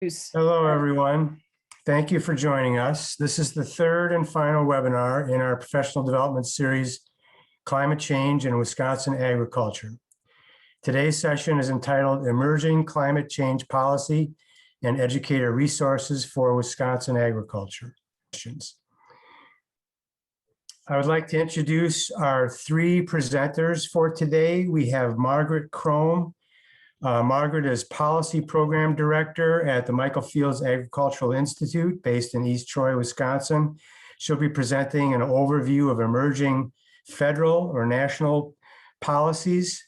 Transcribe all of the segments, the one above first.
Hello, everyone. Thank you for joining us. This is the third and final webinar in our professional development series, Climate Change in Wisconsin Agriculture. Today's session is entitled Emerging Climate Change Policy and Educator Resources for Wisconsin Agriculture. I would like to introduce our three presenters for today. We have Margaret Krome. Margaret is Policy Program Director at the Michael Fields Agricultural Institute based in East Troy, Wisconsin. She'll be presenting an overview of emerging federal or national policies.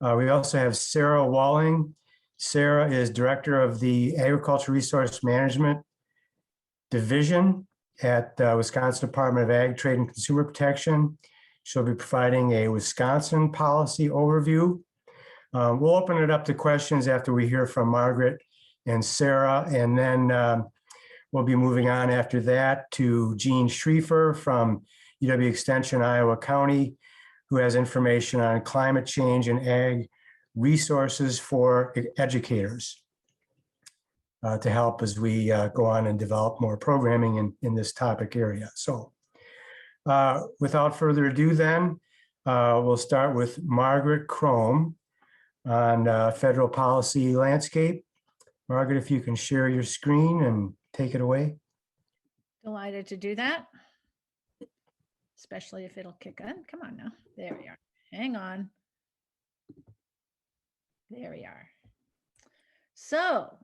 We also have Sara Walling. Sara is Director of the Agricultural Resource Management Division at the Wisconsin Department of Ag, Trade, and Consumer Protection. She'll be providing a Wisconsin policy overview. We'll open it up to questions after we hear from Margaret and Sara, and then we'll be moving on after that to Gene Schriefer from UW Extension, Iowa County, who has information on climate change and ag resources for educators to help as we go on and develop more programming in this topic area. So without further ado then, we'll start with Margaret Krome on federal policy landscape. Margaret, if you can share your screen and take it away. Delighted to do that, especially if it'll kick in. Come on now. There we are. Hang on. There we are. So,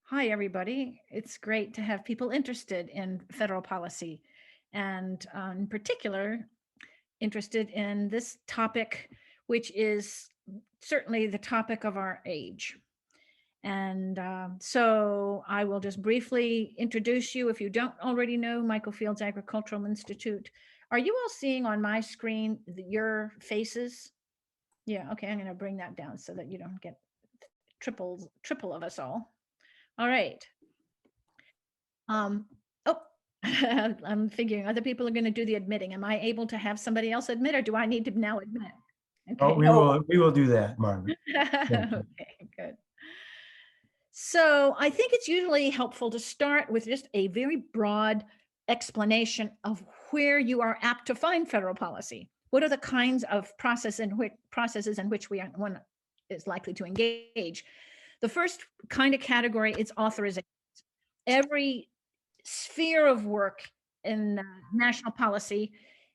hi, everybody. It's great to have people interested in federal policy and in particular, interested in this topic, which is certainly the topic of our age. And so I will just briefly introduce you. If you don't already know Michael Fields Agricultural Institute, are you all seeing on my screen your faces? Yeah, okay, I'm gonna bring that down so that you don't get triple of us all. All right. Oh, I'm figuring other people are gonna do the admitting. Am I able to have somebody else admit, or do I need to now admit? Okay. Oh, we will do that, Margaret. Okay, good. So I think it's usually helpful to start with just a very broad explanation of where you are apt to find federal policy. What are the kinds of processes in which one is likely to engage? The first kind of category is authorization. Every sphere of work in national policy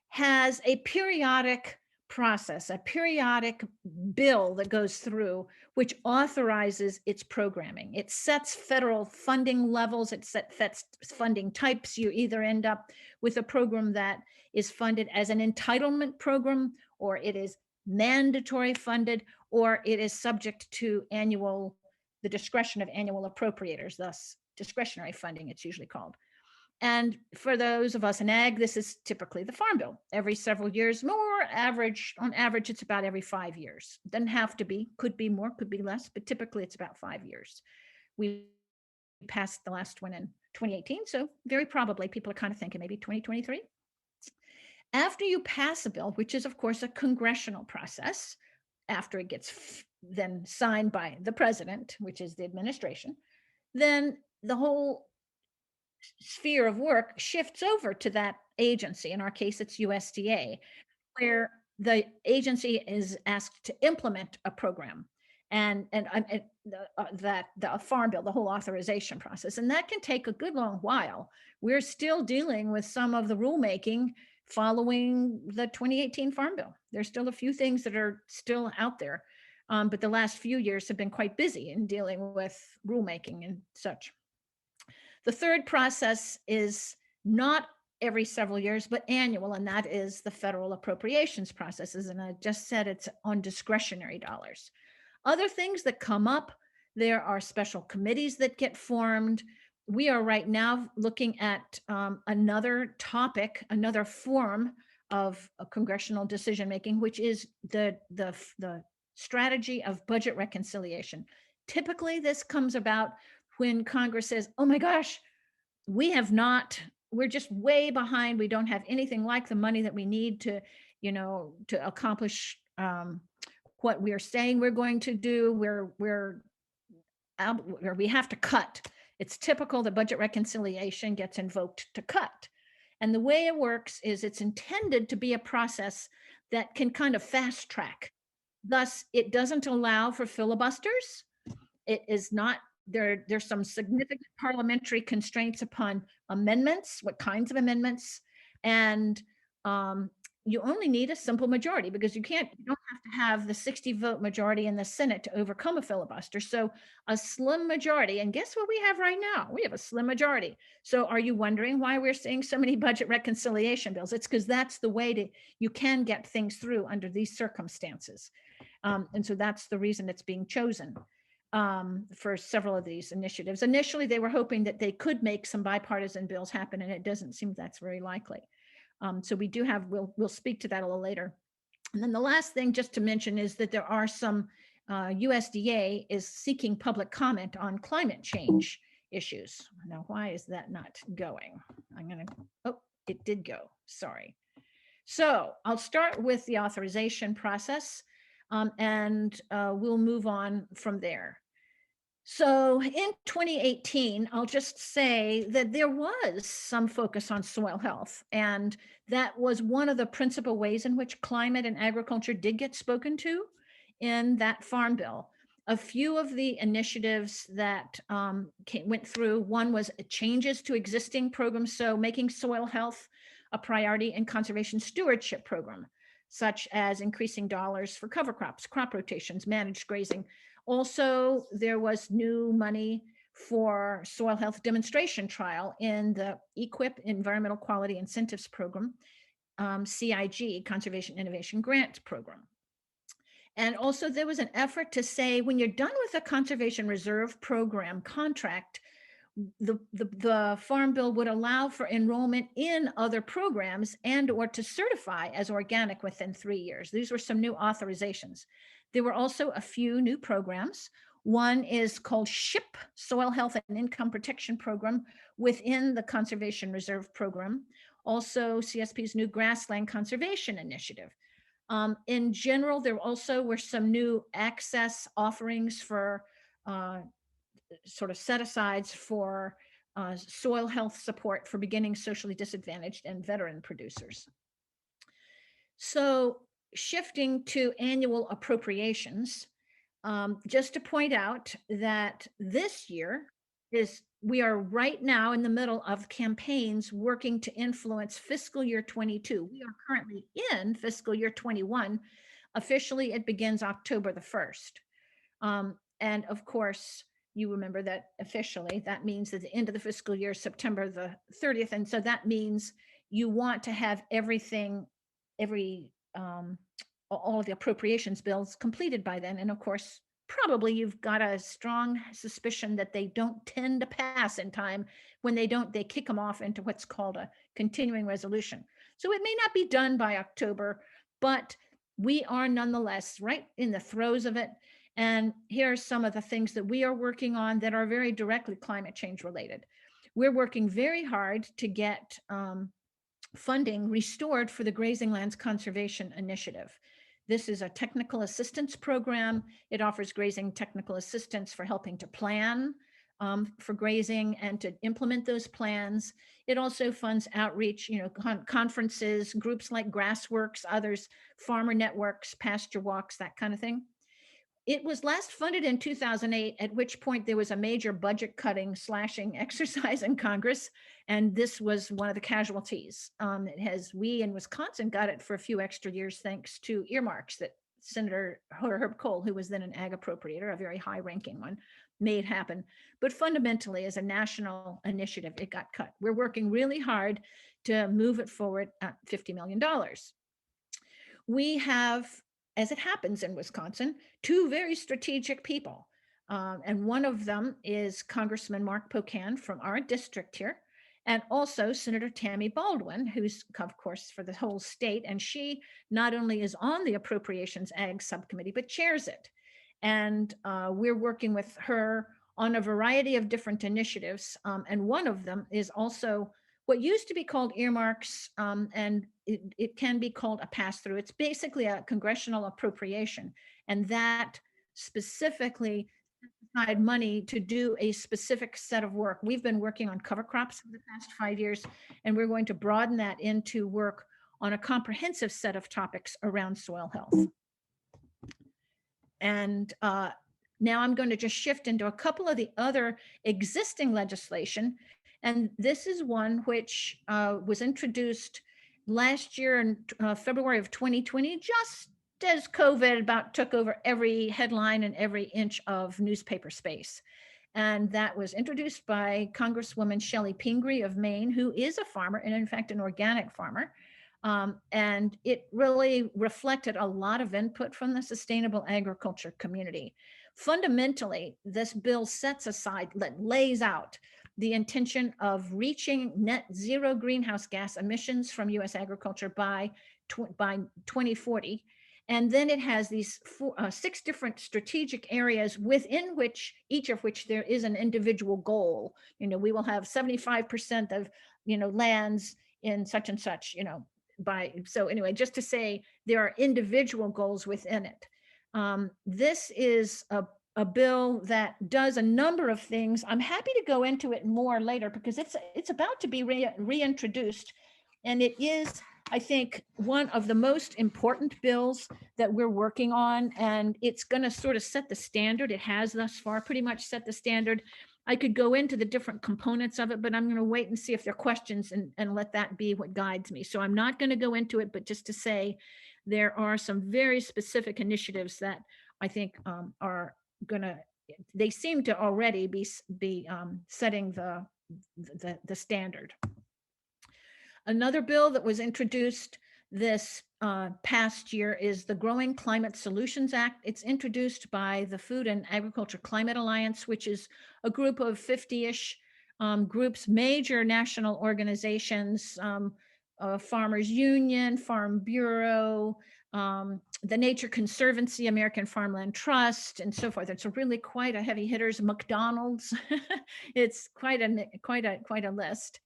has a periodic process, a periodic bill that goes through which authorizes its programming. It sets federal funding levels, it sets funding types. You either end up with a program that is funded as an entitlement program, or it is mandatory funded, or it is subject to the discretion of annual appropriators, thus discretionary funding, it's usually called. And for those of us in ag, this is typically the Farm Bill. Every several years, on average, it's about every 5 years. Doesn't have to be, could be more, could be less, but typically it's about 5 years. We passed the last one in 2018, so very probably people are kind of thinking maybe 2023. After you pass a bill, which is of course a congressional process, after it gets then signed by the president, which is the administration, then the whole sphere of work shifts over to that agency. In our case, it's USDA, where the agency is asked to implement a program and the Farm Bill, the whole authorization process. And that can take a good long while. We're still dealing with some of the rulemaking following the 2018 Farm Bill. There's still a few things that are still out there, but the last few years have been quite busy in dealing with rulemaking and such. The third process is not every several years, but annual, and that is the federal appropriations processes. And I just said it's on discretionary dollars. Other things that come up, there are special committees that get formed. We are right now looking at another topic, another form of congressional decision-making, which is the strategy of budget reconciliation. Typically, this comes about when Congress says, oh my gosh, we're just way behind. We don't have anything like the money that we need to accomplish what we are saying we're going to do. We have to cut It's typical that budget reconciliation gets invoked to cut. And the way it works is it's intended to be a process that can kind of fast track. Thus, it doesn't allow for filibusters. It is not, there's some significant parliamentary constraints upon amendments, what kinds of amendments, and you only need a simple majority, because you don't have to have the 60 vote majority in the Senate to overcome a filibuster. So a slim majority, and guess what we have right now? We have a slim majority. So are you wondering why we're seeing so many budget reconciliation bills? It's because that's the way you can get things through under these circumstances. And so that's the reason it's being chosen for several of these initiatives. Initially, they were hoping that they could make some bipartisan bills happen, and it doesn't seem that's very likely. So we do have, we'll speak to that a little later. And then the last thing just to mention is that there are some, USDA is seeking public comment on climate change issues. Now, why is that not going? Oh, it did go, sorry. So I'll start with the authorization process, and we'll move on from there. So in 2018, I'll just say that there was some focus on soil health, and that was one of the principal ways in which climate and agriculture did get spoken to in that farm bill. A few of the initiatives that went through, one was changes to existing programs, so making soil health a priority in conservation stewardship program, such as increasing dollars for cover crops, crop rotations, managed grazing. Also, there was new money for soil health demonstration trial in the EQIP, Environmental Quality Incentives Program, CIG, Conservation Innovation Grant Program. And also there was an effort to say, when you're done with a conservation reserve program contract, the Farm Bill would allow for enrollment in other programs and or to certify as organic within 3 years. These were some new authorizations. There were also a few new programs. One is called SHIP, Soil Health and Income Protection Program, within the Conservation Reserve Program. Also CSP's new Grassland Conservation Initiative. In general, there also were some new access offerings for sort of set-asides for soil health support for beginning socially disadvantaged and veteran producers. So shifting to annual appropriations, just to point out that this year we are right now in the middle of campaigns working to influence fiscal year 22. We are currently in fiscal year 21. Officially, it begins October the 1st. And of course, you remember that officially, that means that the end of the fiscal year, September the 30th. And so that means you want to have everything, all of the appropriations bills completed by then. And of course, probably you've got a strong suspicion that they don't tend to pass in time. When they don't, they kick them off into what's called a continuing resolution. So it may not be done by October, but we are nonetheless right in the throes of it. And here are some of the things that we are working on that are very directly climate change related. We're working very hard to get funding restored for the Grazing Lands Conservation Initiative. This is a technical assistance program. It offers grazing technical assistance for helping to plan for grazing and to implement those plans. It also funds outreach, conferences, groups like Grassworks, others, farmer networks, pasture walks, that kind of thing. It was last funded in 2008, at which point there was a major budget cutting, slashing exercise in Congress. And this was one of the casualties. We in Wisconsin got it for a few extra years, thanks to earmarks that Senator Herb Kohl, who was then an ag appropriator, a very high ranking one, made happen. But fundamentally, as a national initiative, it got cut. We're working really hard to move it forward at $50 million. We have, as it happens in Wisconsin, two very strategic people. And one of them is Congressman Mark Pocan from our district here, and also Senator Tammy Baldwin, who's, of course, for the whole state. And she not only is on the Appropriations Ag Subcommittee, but chairs it. And we're working with her on a variety of different initiatives. And one of them is also what used to be called earmarks, and it can be called a pass-through. It's basically a congressional appropriation, and that specifically aside money to do a specific set of work. We've been working on cover crops for the past 5 years, and we're going to broaden that into work on a comprehensive set of topics around soil health. And now I'm going to just shift into a couple of the other existing legislation. And this is one which was introduced last year in February of 2020, just as COVID about took over every headline and every inch of newspaper space. And that was introduced by Congresswoman Shelley Pingree of Maine, who is a farmer and in fact an organic farmer. And it really reflected a lot of input from the sustainable agriculture community. Fundamentally, this bill sets aside, lays out the intention of reaching net zero greenhouse gas emissions from US agriculture by 2040. And then it has these 6 different strategic areas within which, each of which there is an individual goal. You know, we will have 75% of, you know, lands in such and such, you know, so anyway, just to say there are individual goals within it. This is a bill that does a number of things. I'm happy to go into it more later because it's about to be reintroduced. And it is, I think, one of the most important bills that we're working on, and it's going to sort of set the standard. It has thus far pretty much set the standard. I could go into the different components of it, but I'm going to wait and see if there are questions and let that be what guides me. So I'm not going to go into it, but just to say there are some very specific initiatives that I think are going to, they seem to already be setting the standard. Another bill that was introduced this past year is the Growing Climate Solutions Act. It's introduced by the Food and Agriculture Climate Alliance, which is a group of 50-ish groups, major national organizations, Farmers Union, Farm Bureau, the Nature Conservancy, American Farmland Trust, and so forth. It's really quite a heavy hitters. McDonald's. It's quite a list.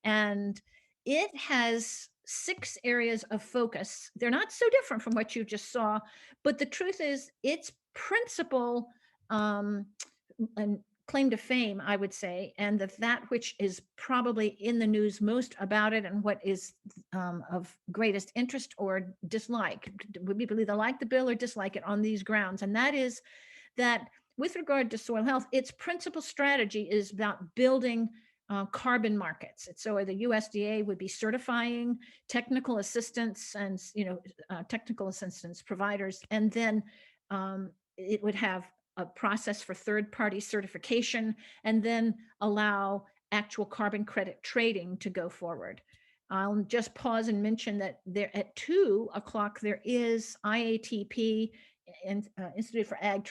And it has 6 areas of focus. They're not so different from what you just saw, but the truth is its principal and claim to fame, I would say, and that which is probably in the news most about it and what is of greatest interest or dislike, would people either like the bill or dislike it on these grounds. And that is that with regard to soil health, its principal strategy is about building carbon markets. So the USDA would be certifying technical assistance and, you know, technical assistance providers, and then it would have a process for third-party certification, and then allow actual carbon credit trading to go forward. I'll just pause and mention that there at 2:00 there is IATP, Institute for Ag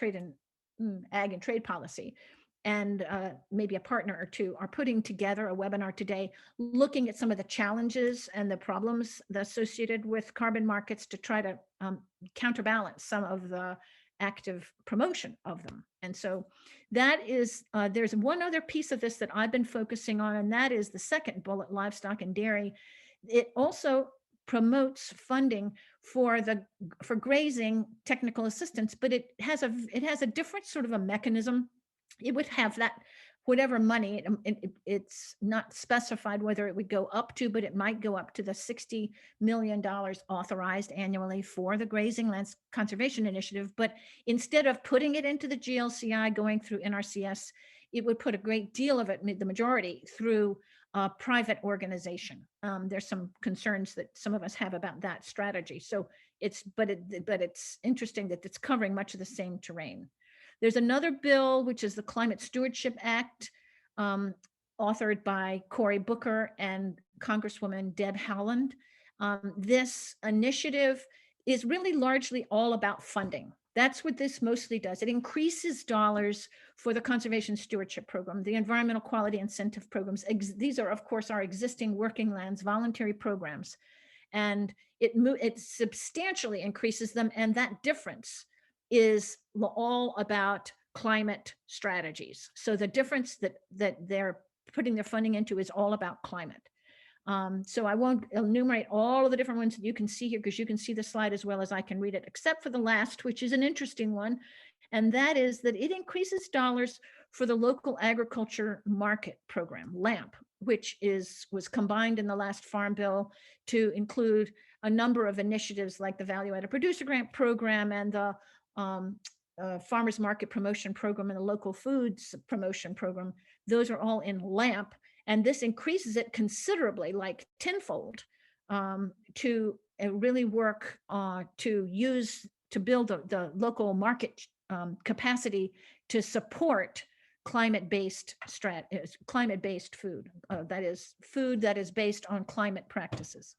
and Trade Policy, and maybe a partner or two are putting together a webinar today looking at some of the challenges and the problems associated with carbon markets to try to counterbalance some of the active promotion of them. And so that is, there's one other piece of this that I've been focusing on, and that is the second bullet, livestock and dairy. It also promotes funding for grazing technical assistance, but it has a different sort of a mechanism. It would have that whatever money, it's not specified whether it would go up to, but it might go up to the $60 million authorized annually for the Grazing Lands Conservation Initiative. But instead of putting it into the GLCI going through NRCS, it would put a great deal of it, the majority, through a private organization. There's some concerns that some of us have about that strategy. So but it's interesting that it's covering much of the same terrain. There's another bill, which is the Climate Stewardship Act, authored by Cory Booker and Congresswoman Deb Haaland. This initiative is really largely all about funding. That's what this mostly does. It increases dollars for the Conservation Stewardship Program, the Environmental Quality Incentive Programs. These are, of course, our existing working lands voluntary programs. And it substantially increases them, and that difference is all about climate strategies. So the difference that they're putting their funding into is all about climate. So I won't enumerate all of the different ones that you can see here, because you can see the slide as well as I can read it, except for the last, which is an interesting one. And that is that it increases dollars for the local agriculture market program, LAMP, which was combined in the last Farm Bill to include a number of initiatives like the Value Added Producer Grant Program and the Farmers Market Promotion Program and the Local Foods Promotion Program. Those are all in LAMP, and this increases it considerably, like tenfold, to really work to build the local market capacity to support climate-based food, that is food that is based on climate practices.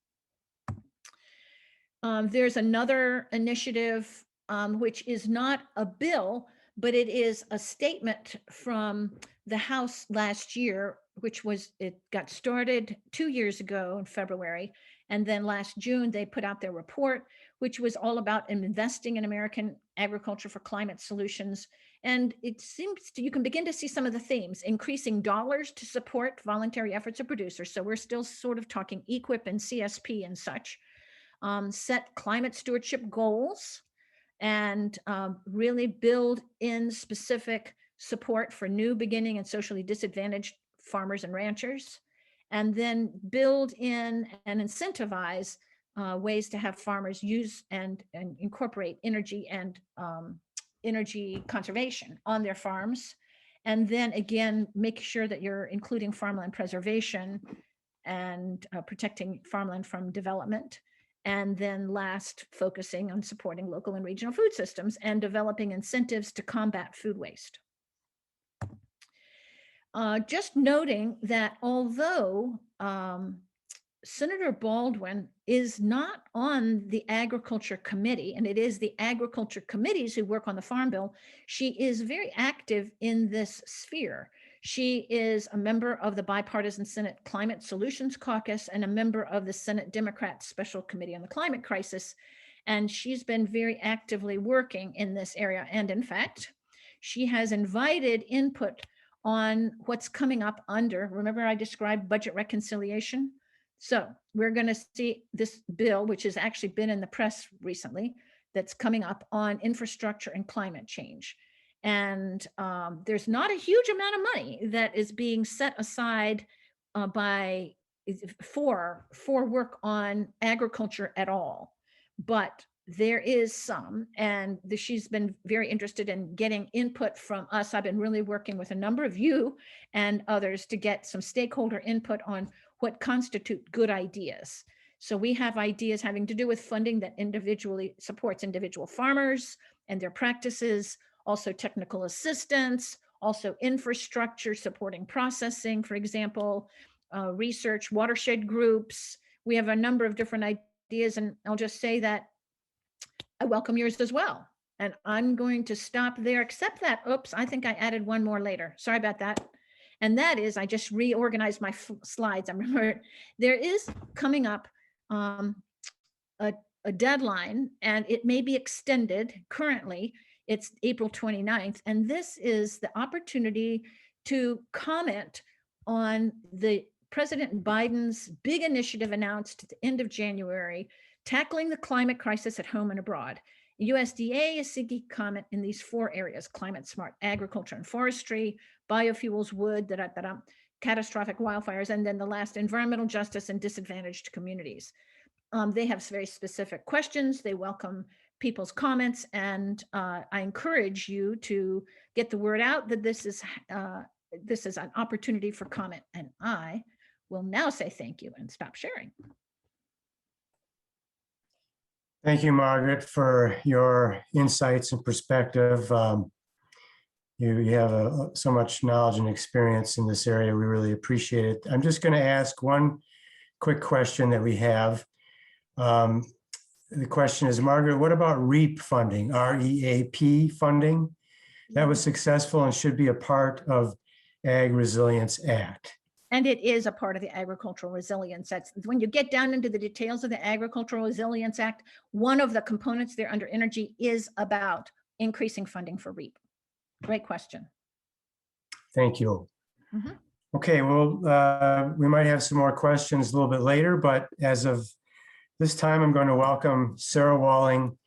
There's another initiative which is not a bill, but it is a statement from the House last year, it got started 2 years ago in February. And then last June, they put out their report, which was all about investing in American agriculture for climate solutions. And it seems you can begin to see some of the themes: increasing dollars to support voluntary efforts of producers. So we're still sort of talking EQIP and CSP and such. Set climate stewardship goals and really build in specific support for new, beginning, and socially disadvantaged farmers and ranchers, and then build in and incentivize ways to have farmers use and incorporate energy and energy conservation on their farms. And then again, make sure that you're including farmland preservation and protecting farmland from development. And then last, focusing on supporting local and regional food systems and developing incentives to combat food waste. Just noting that although Senator Baldwin is not on the Agriculture Committee, and it is the Agriculture Committees who work on the Farm Bill, she is very active in this sphere. She is a member of the Bipartisan Senate Climate Solutions Caucus and a member of the Senate Democrats Special Committee on the Climate Crisis. And she's been very actively working in this area. And in fact, she has invited input on what's coming up under, remember I described budget reconciliation? So we're going to see this bill, which has actually been in the press recently, that's coming up on infrastructure and climate change. And there's not a huge amount of money that is being set aside for work on agriculture at all. But there is some, and she's been very interested in getting input from us. I've been really working with a number of you and others to get some stakeholder input on what constitute good ideas. So we have ideas having to do with funding that individually supports individual farmers and their practices, also technical assistance, also infrastructure supporting processing, for example, research, watershed groups. We have a number of different ideas, and I'll just say that I welcome yours as well. And I'm going to stop there, except that, oops, I think I added one more later. Sorry about that. And that is, I just reorganized my slides. I remember there is coming up a deadline, and it may be extended. Currently, it's April 29th. And this is the opportunity to comment on the President Biden's big initiative announced at the end of January, tackling the climate crisis at home and abroad. USDA is seeking comment in these 4 areas: climate smart agriculture and forestry, biofuels, wood, catastrophic wildfires, and then the last, environmental justice and disadvantaged communities. They have very specific questions. They welcome people's comments, and I encourage you to get the word out that this is an opportunity for comment. And I will now say thank you and stop sharing. Thank you, Margaret, for your insights and perspective. You have so much knowledge and experience in this area. We really appreciate it. I'm just going to ask one quick question that we have. The question is, Margaret, what about REAP funding, R-E-A-P funding? That was successful and should be a part of Ag Resilience Act. And it is a part of the Agricultural Resilience Act. When you get down into the details of the Agricultural Resilience Act, one of the components there under energy is about increasing funding for REAP. Great question. Thank you. Mm-hmm. Okay, well, we might have some more questions a little bit later, but as of this time, I'm going to welcome Sara Walling,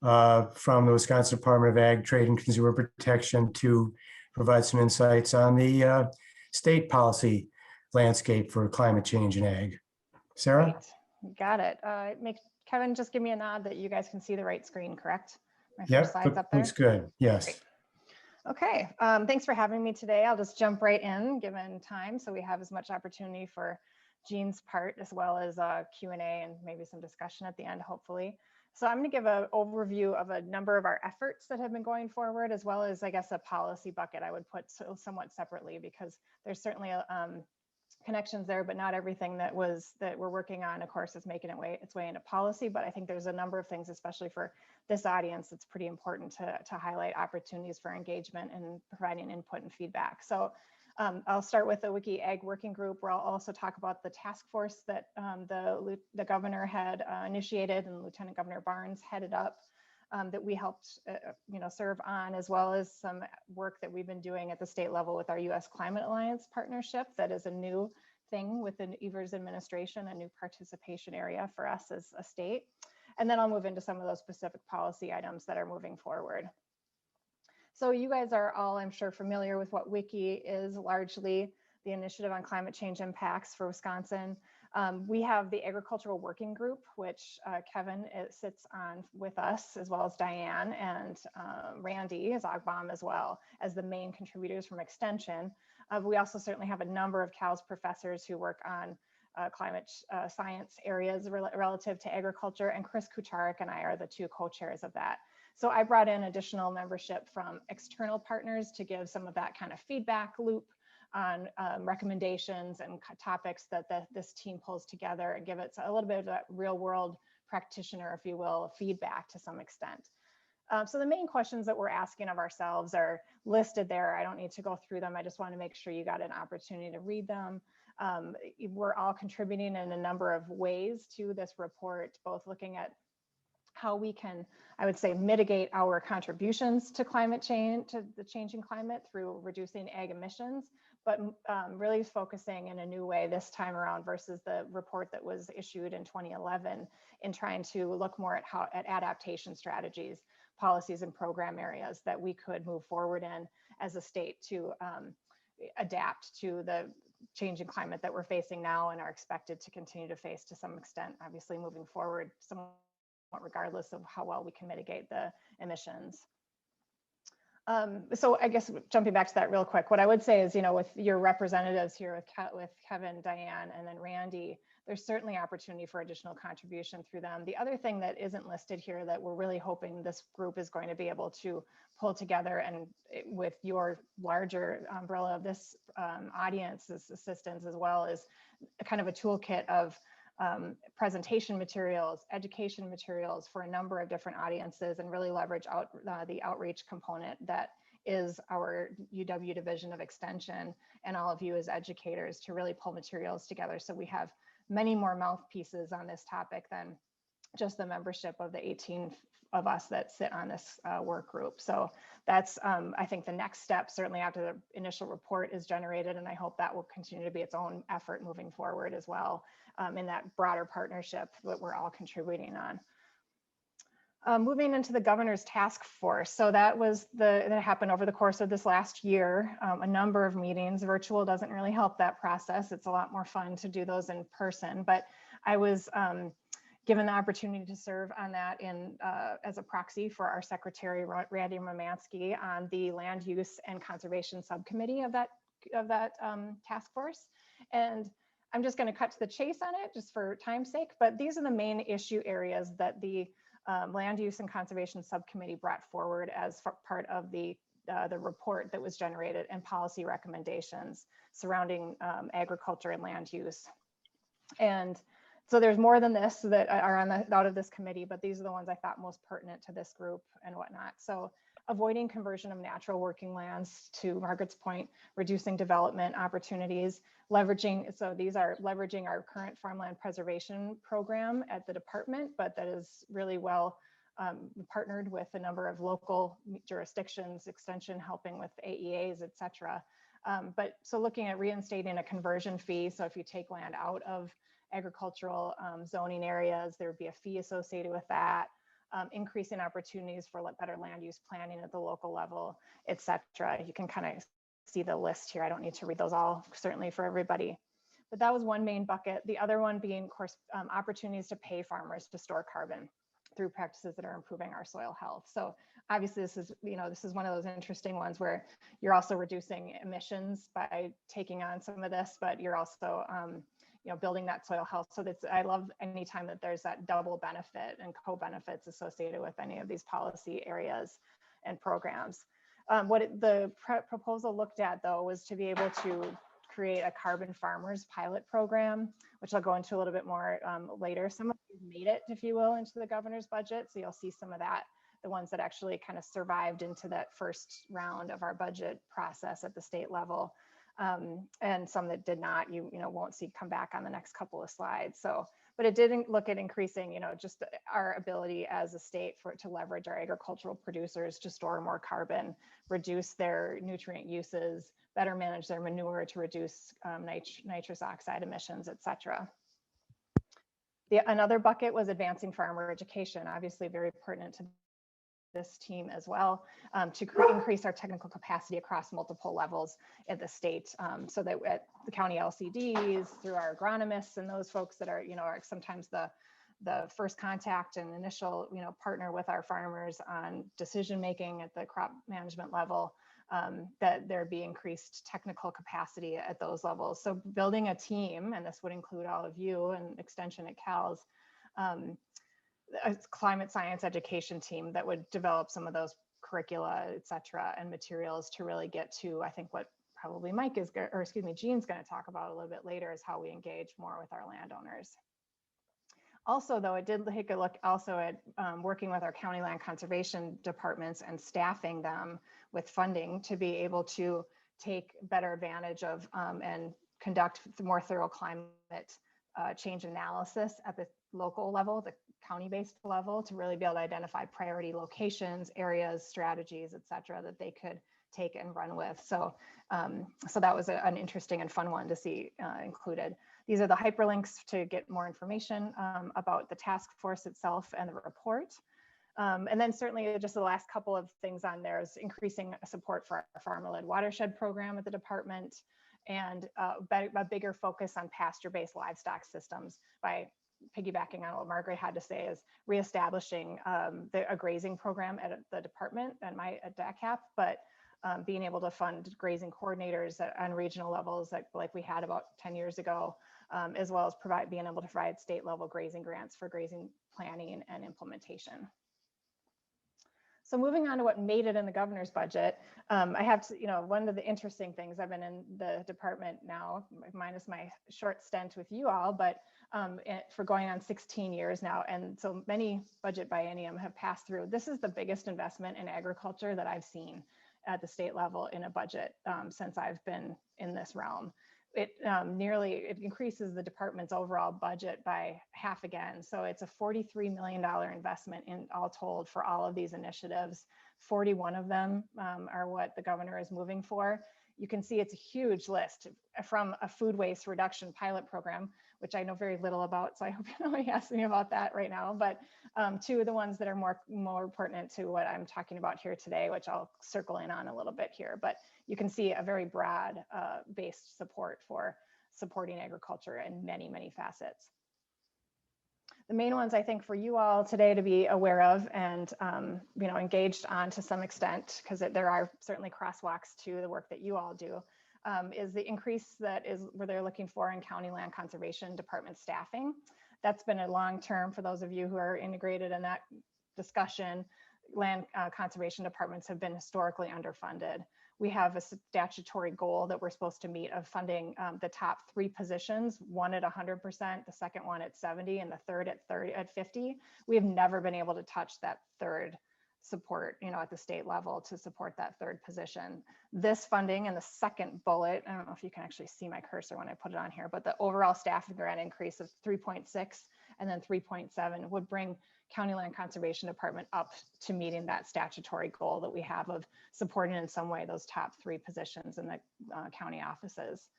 from the Wisconsin Department of Ag, Trade and Consumer Protection to provide some insights on the state policy landscape for climate change in ag. Sarah? Great. Got it. Kevin, just give me a nod that you guys can see the right screen, correct? My first Yep, slide's up there. looks good. Yes. Great. Okay, thanks for having me today. I'll just jump right in given time so we have as much opportunity for Jean's part as well as Q&A and maybe some discussion at the end, hopefully. So I'm going to give an overview of a number of our efforts that have been going forward, as well as, I guess, a policy bucket I would put somewhat separately, because there's certainly connections there, but not everything that we're working on, of course, is making its way into policy. But I think there's a number of things, especially for this audience, it's pretty important to highlight opportunities for engagement and providing input and feedback. So I'll start with the Wiki Ag Working Group, where I'll also talk about the task force that the governor had initiated and Lieutenant Governor Barnes headed up, that we helped serve on, as well as some work that we've been doing at the state level with our U.S. Climate Alliance partnership. That is a new thing within Evers administration, a new participation area for us as a state. And then I'll move into some of those specific policy items that are moving forward. So you guys are all, I'm sure, familiar with what WICI is, largely the Initiative on Climate Change Impacts for Wisconsin. We have the Agricultural Working Group, which Kevin sits on with us, as well as Diane and Randy Zogbaum as well as the main contributors from Extension. We also certainly have a number of CALS professors who work on climate science areas relative to agriculture, and Chris Kucharik and I are the two co-chairs of that. So I brought in additional membership from external partners to give some of that kind of feedback loop on recommendations and topics that this team pulls together, and give it a little bit of that real world practitioner, if you will, feedback to some extent. So the main questions that we're asking of ourselves are listed there. I don't need to go through them. I just want to make sure you got an opportunity to read them. We're all contributing in a number of ways to this report, both looking at how we can, I would say, mitigate our contributions to climate change, to the changing climate through reducing ag emissions, but really focusing in a new way this time around versus the report that was issued in 2011, in trying to look more at adaptation strategies, policies, and program areas that we could move forward in as a state to adapt to the changing climate that we're facing now and are expected to continue to face to some extent, obviously moving forward, regardless of how well we can mitigate the emissions. So I guess jumping back to that real quick, what I would say is, with your representatives here with Kevin, Diane, and then Randy, there's certainly opportunity for additional contribution through them. The other thing that isn't listed here that we're really hoping this group is going to be able to pull together, and with your larger umbrella of this audience's assistance, as well as kind of a toolkit of presentation materials, education materials for a number of different audiences, and really leverage out the outreach component that is our UW Division of Extension and all of you as educators to really pull materials together. So we have many more mouthpieces on this topic than just the membership of the 18 of us that sit on this work group. So that's, I think, the next step, certainly after the initial report is generated, and I hope that will continue to be its own effort moving forward as well, in that broader partnership that we're all contributing on. Moving into the governor's task force. So that happened over the course of this last year, a number of meetings. Virtual doesn't really help that process. It's a lot more fun to do those in person, but I was given the opportunity to serve on that as a proxy for our secretary, Randy Romansky, on the Land Use and Conservation Subcommittee of that task force. And I'm just going to cut to the chase on it just for time's sake, but these are the main issue areas that the Land Use and Conservation Subcommittee brought forward as part of the report that was generated, and policy recommendations surrounding agriculture and land use. And so there's more than this that are out of this committee, but these are the ones I thought most pertinent to this group and whatnot. So avoiding conversion of natural working lands, to Margaret's point, reducing development opportunities, so these are leveraging our current farmland preservation program at the department, but that is really well partnered with a number of local jurisdictions, Extension helping with AEAs, et cetera. But so looking at reinstating a conversion fee. So if you take land out of agricultural zoning areas, there would be a fee associated with that. increasing opportunities for better land use planning at the local level, et cetera. You can kind of see the list here. I don't need to read those all, certainly for everybody. But that was one main bucket. The other one being, of course, opportunities to pay farmers to store carbon through practices that are improving our soil health. So obviously this is, this is one of those interesting ones where you're also reducing emissions by taking on some of this, but you're also, building that soil health. So that's, I love anytime that there's that double benefit and co-benefits associated with any of these policy areas and programs. The proposal looked at, though, was to be able to create a carbon farmers pilot program, which I'll go into a little bit more later. Some of these made it, if you will, into the governor's budget. So you'll see some of that, the ones that actually kind of survived into that first round of our budget process at the state level. And some that did not, you won't see come back on the next couple of slides. So, but it did look at increasing, just our ability as a state to leverage our agricultural producers to store more carbon, reduce their nutrient uses, better manage their manure to reduce nitrous oxide emissions, et cetera. Another bucket was advancing farmer education, obviously very pertinent to this team as well, to increase our technical capacity across multiple levels at the state, so that at the county LCDs, through our agronomists and those folks that are, are sometimes the first contact and initial, partner with our farmers on decision making at the crop management level, that there be increased technical capacity at those levels. So building a team, and this would include all of you and Extension at CALS, a climate science education team that would develop some of those curricula, et cetera, and materials to really get to, I think, what probably Jean's going to talk about a little bit later, is how we engage more with our landowners. Also, though, it did take a look also at working with our county land conservation departments and staffing them with funding to be able to take better advantage of and conduct more thorough climate change analysis at the local level, the county-based level, to really be able to identify priority locations, areas, strategies, et cetera, that they could take and run with. So, so that was an interesting and fun one to see included. These are the hyperlinks to get more information about the task force itself and the report. And then certainly just the last couple of things on there is increasing support for our farmer-led watershed program at the department, and a bigger focus on pasture-based livestock systems by piggybacking on what Margaret had to say, is reestablishing a grazing program at the department and at DATCP, but being able to fund grazing coordinators on regional levels like we had about 10 years ago, as well as being able to provide state level grazing grants for grazing planning and implementation. So moving on to what made it in the governor's budget, I have to, one of the interesting things, I've been in the department now, minus my short stint with you all, but for going on 16 years now. And so many budget biennium have passed through. This is the biggest investment in agriculture that I've seen at the state level in a budget since I've been in this realm. It increases the department's overall budget by half again. So it's a $43 million investment in all told for all of these initiatives. 41 of them are what the governor is moving for. You can see it's a huge list, from a food waste reduction pilot program, which I know very little about, so I hope nobody asks me about that right now, but to the ones that are more pertinent to what I'm talking about here today, which I'll circle in on a little bit here. But you can see a very broad based support for supporting agriculture in many, many facets. The main ones I think for you all today to be aware of and engaged on to some extent, because there are certainly crosswalks to the work that you all do, is the increase that is where they're looking for in county land conservation department staffing. That's been a long-term, for those of you who are integrated in that discussion, land conservation departments have been historically underfunded. We have a statutory goal that we're supposed to meet of funding the top 3 positions, one at 100%, the second one at 70, and the third at 50. We have never been able to touch that third support, at the state level to support that third position. This funding in the second bullet, I don't know if you can actually see my cursor when I put it on here, but the overall staffing grant increase of 3.6 and then 3.7 would bring County Land Conservation Department up to meeting that statutory goal that we have of supporting in some way those top 3 positions in the county offices.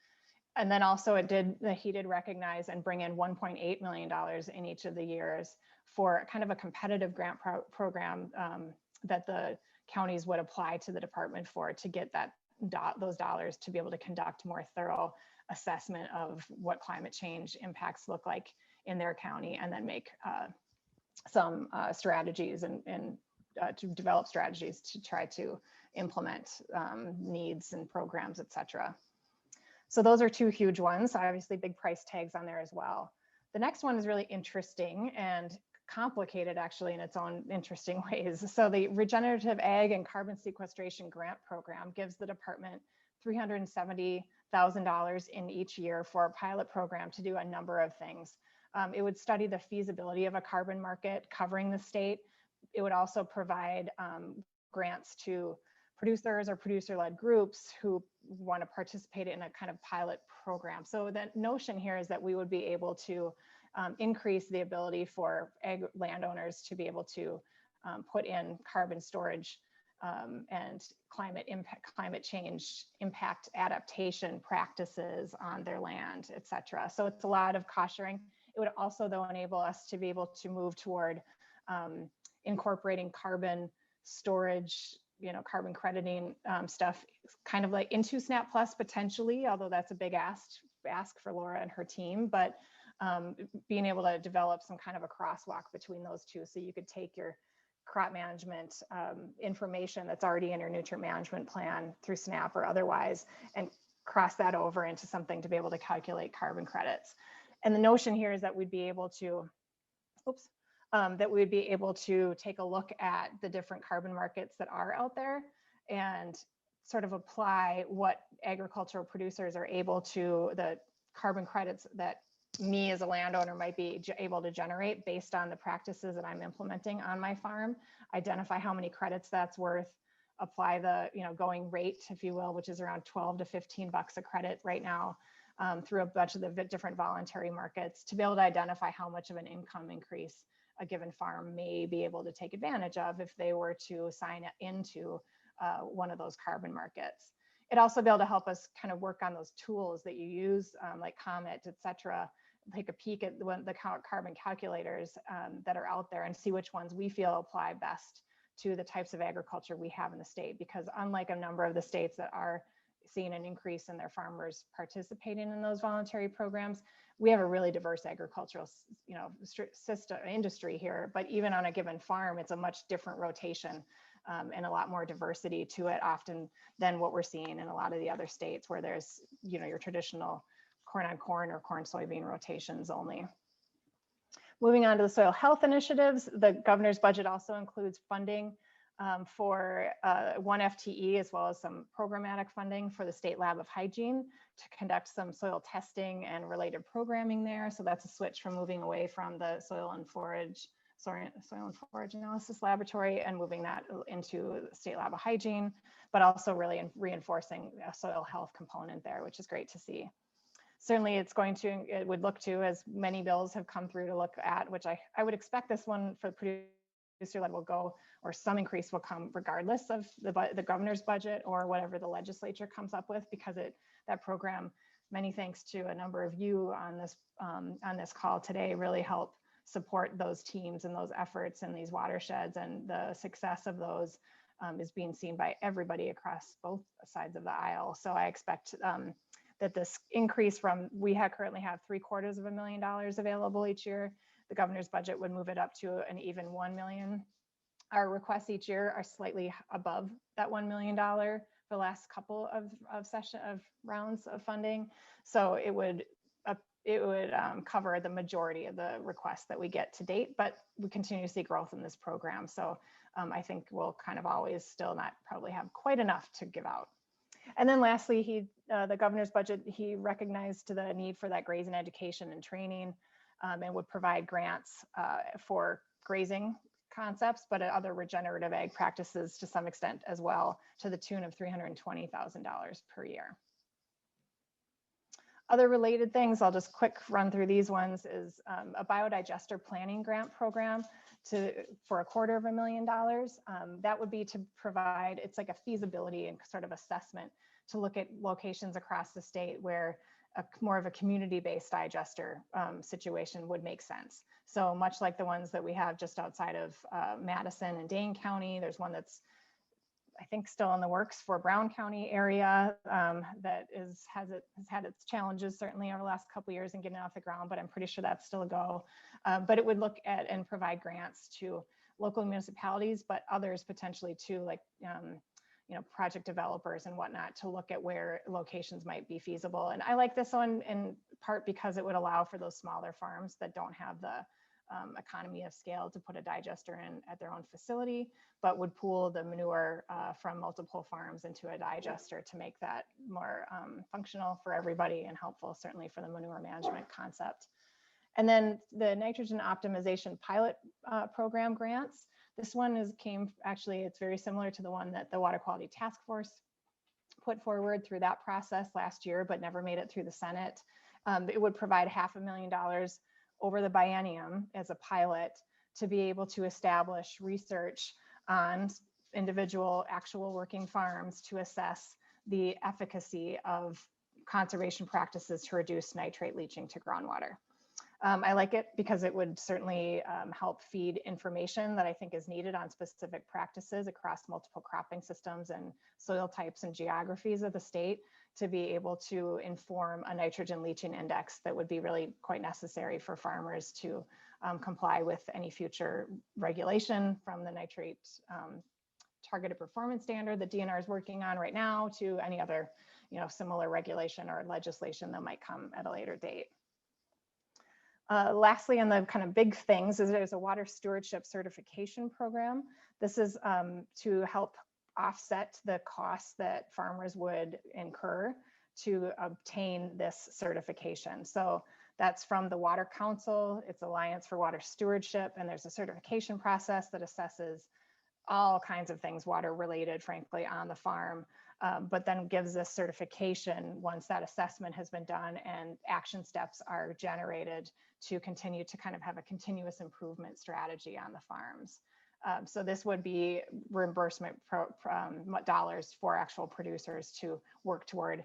And then also he did recognize and bring in $1.8 million in each of the years for kind of a competitive grant program that the counties would apply to the department for, to get those dollars to be able to conduct more thorough assessment of what climate change impacts look like in their county, and then make some strategies and to develop strategies to try to implement needs and programs, et cetera. So those are two huge ones. Obviously big price tags on there as well. The next one is really interesting and complicated, actually, in its own interesting ways. So the Regenerative Ag and Carbon Sequestration Grant Program gives the department $370,000 in each year for a pilot program to do a number of things. It would study the feasibility of a carbon market covering the state. It would also provide grants to producers or producer-led groups who want to participate in a kind of pilot program. So the notion here is that we would be able to increase the ability for ag landowners to be able to put in carbon storage and climate change impact adaptation practices on their land, et cetera. So it's a lot of cost sharing. It would also, though, enable us to be able to move toward incorporating carbon storage, carbon crediting stuff kind of like into SNAP Plus potentially, although that's a big ask for Laura and her team, but being able to develop some kind of a crosswalk between those two. So you could take your crop management information that's already in your nutrient management plan through SNAP or otherwise, and cross that over into something to be able to calculate carbon credits. And the notion here is that we'd be able to, take a look at the different carbon markets that are out there and sort of apply what agricultural producers are able to, the carbon credits that me as a landowner might be able to generate based on the practices that I'm implementing on my farm, identify how many credits that's worth, apply the going rate, if you will, which is around 12 to 15 bucks a credit right now, through a bunch of the different voluntary markets, to be able to identify how much of an income increase a given farm may be able to take advantage of if they were to sign into one of those carbon markets. It'd also be able to help us kind of work on those tools that you use, like Comet, et cetera, take a peek at the carbon calculators that are out there and see which ones we feel apply best to the types of agriculture we have in the state. Because unlike a number of the states that are seeing an increase in their farmers participating in those voluntary programs, we have a really diverse agricultural system industry here. But even on a given farm, it's a much different rotation and a lot more diversity to it often than what we're seeing in a lot of the other states, where there's your traditional corn on corn or corn soybean rotations only. Moving on to the soil health initiatives, the governor's budget also includes funding for 1 FTE, as well as some programmatic funding for the State Lab of Hygiene to conduct some soil testing and related programming there. So that's a switch from moving away from the soil and forage analysis laboratory and moving that into the State Lab of Hygiene, but also really reinforcing a soil health component there, which is great to see. Certainly it would look to, as many bills have come through to look at, which I would expect this one for producer-led will go, or some increase will come regardless of the governor's budget or whatever the legislature comes up with, because that program, many thanks to a number of you on this call today, really help support those teams and those efforts in these watersheds, and the success of those is being seen by everybody across both sides of the aisle. So I expect that this increase from, we currently have $750,000 available each year. The governor's budget would move it up to an even $1 million. Our requests each year are slightly above that $1 million for the last couple of rounds of funding. So it would cover the majority of the requests that we get to date, but we continue to see growth in this program. So I think we'll kind of always still not probably have quite enough to give out. And then lastly, the governor's budget, he recognized the need for that grazing education and training, and would provide grants for grazing concepts, but other regenerative ag practices to some extent as well, to the tune of $320,000 per year. Other related things, I'll just quick run through these ones, is a biodigester planning grant program for $250,000. That would be to provide, it's like a feasibility and sort of assessment to look at locations across the state where more of a community-based digester situation would make sense. So much like the ones that we have just outside of Madison and Dane County, there's one that's I think still in the works for Brown County area that has had its challenges certainly over the last couple of years in getting off the ground, but I'm pretty sure that's still a go. But it would look at and provide grants to local municipalities, but others potentially too, like project developers and whatnot, to look at where locations might be feasible. And I like this one in part because it would allow for those smaller farms that don't have the economy of scale to put a digester in at their own facility, but would pool the manure from multiple farms into a digester to make that more functional for everybody and helpful certainly for the manure management concept. And then the nitrogen optimization pilot program grants. This one it's very similar to the one that the Water Quality Task Force put forward through that process last year, but never made it through the Senate. It would provide $500,000 over the biennium as a pilot to be able to establish research on individual actual working farms to assess the efficacy of conservation practices to reduce nitrate leaching to groundwater. I like it because it would certainly help feed information that I think is needed on specific practices across multiple cropping systems and soil types and geographies of the state to be able to inform a nitrogen leaching index that would be really quite necessary for farmers to comply with any future regulation, from the nitrate targeted performance standard that DNR is working on right now to any other similar regulation or legislation that might come at a later date. Lastly, on the kind of big things, is there's a water stewardship certification program. This is to help offset the costs that farmers would incur to obtain this certification. So that's from the Water Council, it's Alliance for Water Stewardship, and there's a certification process that assesses all kinds of things water related, frankly, on the farm, but then gives this certification once that assessment has been done and action steps are generated to continue to kind of have a continuous improvement strategy on the farms. So this would be reimbursement dollars for actual producers to work toward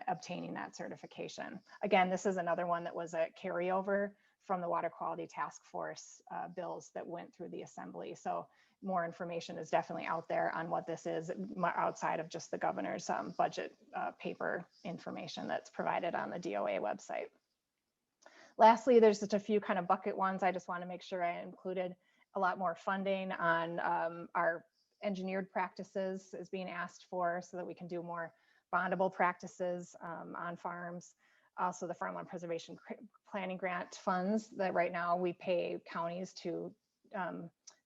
obtaining that certification. Again, this is another one that was a carryover from the Water Quality Task Force bills that went through the Assembly. So more information is definitely out there on what this is outside of just the governor's budget paper information that's provided on the DOA website. Lastly, there's just a few kind of bucket ones. I just want to make sure I included a lot more funding on our engineered practices is being asked for so that we can do more bondable practices on farms. Also the Farmland Preservation Planning Grant funds that right now we pay counties to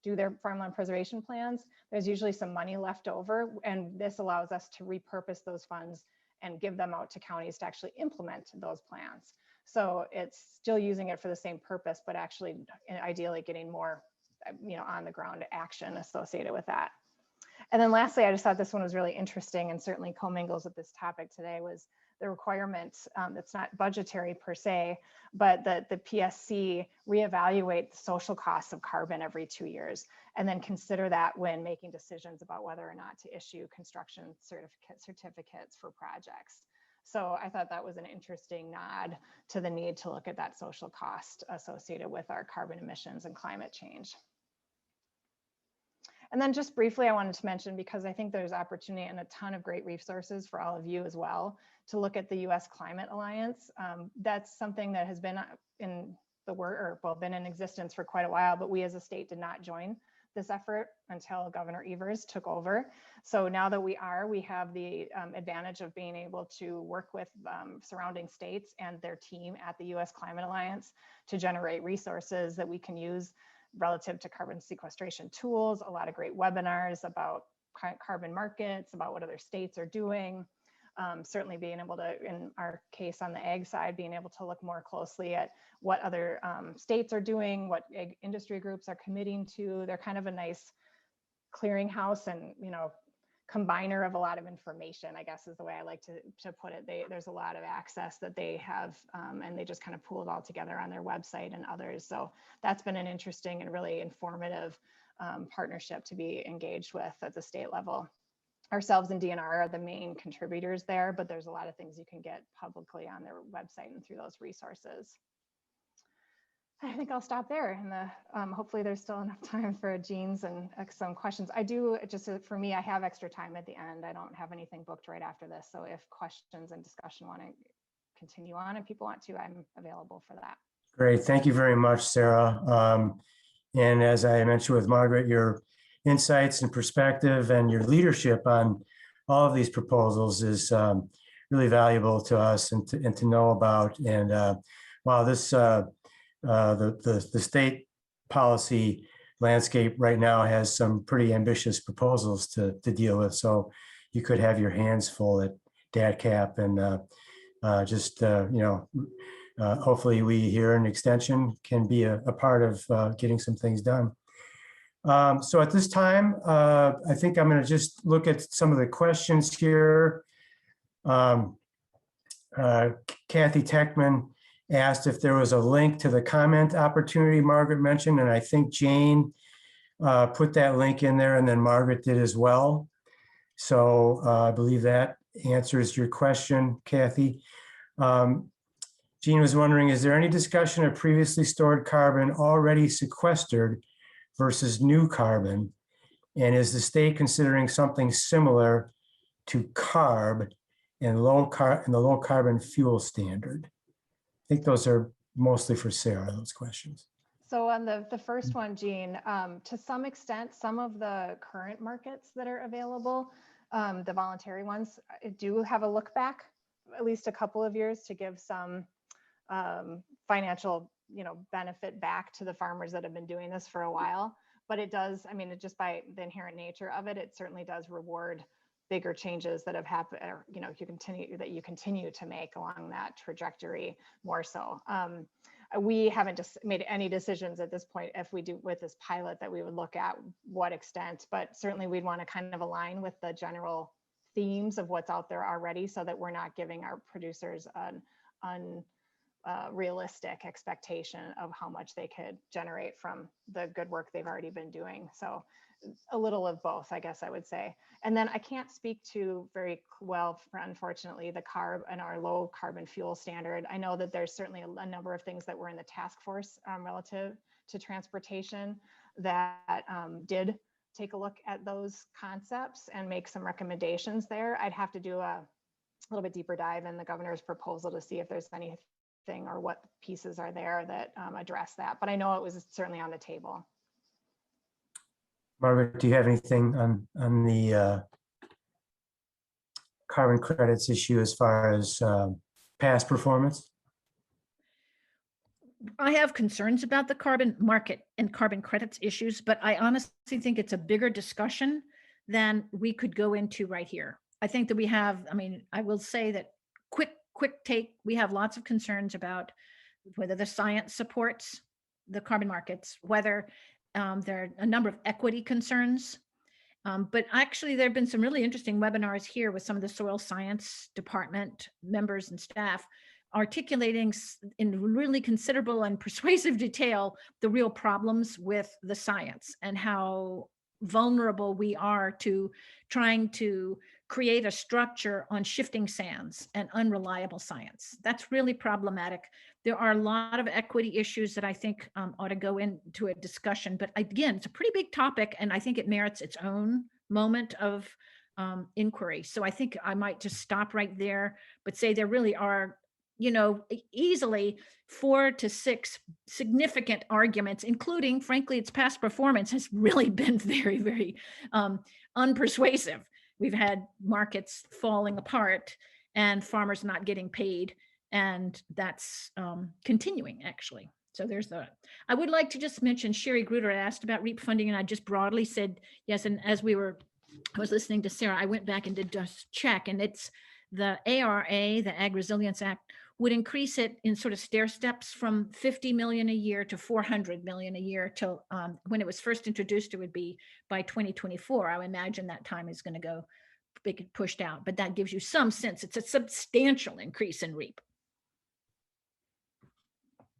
do their farmland preservation plans. There's usually some money left over, and this allows us to repurpose those funds and give them out to counties to actually implement those plans. So it's still using it for the same purpose, but actually ideally getting more on the ground action associated with that. And then lastly, I just thought this one was really interesting and certainly commingles with this topic today, was the requirement that's not budgetary per se, but that the PSC reevaluate the social costs of carbon every 2 years, and then consider that when making decisions about whether or not to issue construction certificates for projects. So I thought that was an interesting nod to the need to look at that social cost associated with our carbon emissions and climate change. And then just briefly, I wanted to mention, because I think there's opportunity and a ton of great resources for all of you as well, to look at the U.S. Climate Alliance. That's something that has been in the been in existence for quite a while, but we as a state did not join this effort until Governor Evers took over. So now that we have the advantage of being able to work with surrounding states and their team at the U.S. Climate Alliance to generate resources that we can use relative to carbon sequestration tools, a lot of great webinars about carbon markets, about what other states are doing. Certainly being able to, in our case on the ag side, being able to look more closely at what other states are doing, what ag industry groups are committing to. They're kind of a nice clearinghouse and combiner of a lot of information, I guess is the way I like to put it. There's a lot of access that they have, and they just kind of pool it all together on their website and others. So that's been an interesting and really informative partnership to be engaged with at the state level. ourselves and DNR are the main contributors there, but there's a lot of things you can get publicly on their website and through those resources. I think I'll stop there, and hopefully there's still enough time for Jean's and some questions. I do, just for me, I have extra time at the end. I don't have anything booked right after this, so if questions and discussion want to continue on, and people want to, I'm available for that. Great, thank you very much, Sarah. And as I mentioned with Margaret, your insights and perspective and your leadership on all of these proposals is really valuable to us and to know about. And while this the state policy landscape right now has some pretty ambitious proposals to deal with, so you could have your hands full at DATCP, and hopefully we here in Extension can be a part of getting some things done. So at this time, I think I'm going to just look at some of the questions here. Kathy Techman asked if there was a link to the comment opportunity Margaret mentioned, and I think Jane put that link in there, and then Margaret did as well. So I believe that answers your question, Kathy. Jean was wondering, is there any discussion of previously stored carbon already sequestered versus new carbon? And is the state considering something similar to CARB and the low carbon fuel standard? I think those are mostly for Sarah, those questions. So on the first one, Jean, to some extent, some of the current markets that are available, the voluntary ones, do have a look back, at least a couple of years, to give some financial, benefit back to the farmers that have been doing this for a while. But it does, it just by the inherent nature of it, it certainly does reward bigger changes that have happened, or you continue to make along that trajectory more so. We haven't just made any decisions at this point if we do with this pilot that we would look at what extent, but certainly we'd want to kind of align with the general themes of what's out there already, so that we're not giving our producers an realistic expectation of how much they could generate from the good work they've already been doing. So a little of both, I guess I would say. And then I can't speak to very well, unfortunately, the CARB and our low carbon fuel standard. I know that there's certainly a number of things that were in the task force relative to transportation that did take a look at those concepts and make some recommendations there. I'd have to do a little bit deeper dive in the governor's proposal to see if there's anything or what pieces are there that address that. But I know it was certainly on the table. Margaret, do you have anything on the carbon credits issue as far as past performance? I have concerns about the carbon market and carbon credits issues, but I honestly think it's a bigger discussion than we could go into right here. I think that we have, I will say that quick take, we have lots of concerns about whether the science supports the carbon markets, whether there are a number of equity concerns. But actually, there have been some really interesting webinars here with some of the soil science department members and staff articulating in really considerable and persuasive detail the real problems with the science and how vulnerable we are to trying to create a structure on shifting sands and unreliable science. That's really problematic. There are a lot of equity issues that I think ought to go into a discussion, but again, it's a pretty big topic and I think it merits its own moment of inquiry. So I think I might just stop right there, but say there really are, easily 4 to 6 significant arguments, including, frankly, its past performance has really been very, very unpersuasive. We've had markets falling apart and farmers not getting paid, and that's continuing actually. So there's that. I would like to just mention Sherry Gruder asked about REAP funding, and I just broadly said yes. And as I was listening to Sarah, I went back and did just check, and it's the ARA, the Ag Resilience Act, would increase it in sort of stair steps from 50 million a year to 400 million a year till when it was first introduced, it would be by 2024. I would imagine that time is going to get pushed out, but that gives you some sense. It's a substantial increase in REAP.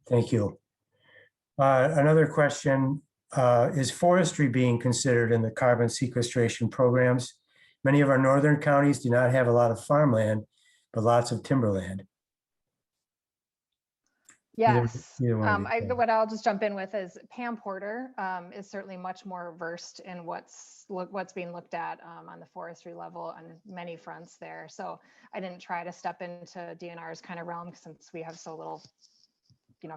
Thank you. Another question, is forestry being considered in the carbon sequestration programs? Many of our northern counties do not have a lot of farmland, but lots of timberland. Yes. either one of you. What I'll just jump in with is Pam Porter is certainly much more versed in what's being looked at on the forestry level on many fronts there. So I didn't try to step into DNR's kind of realm since we have so little,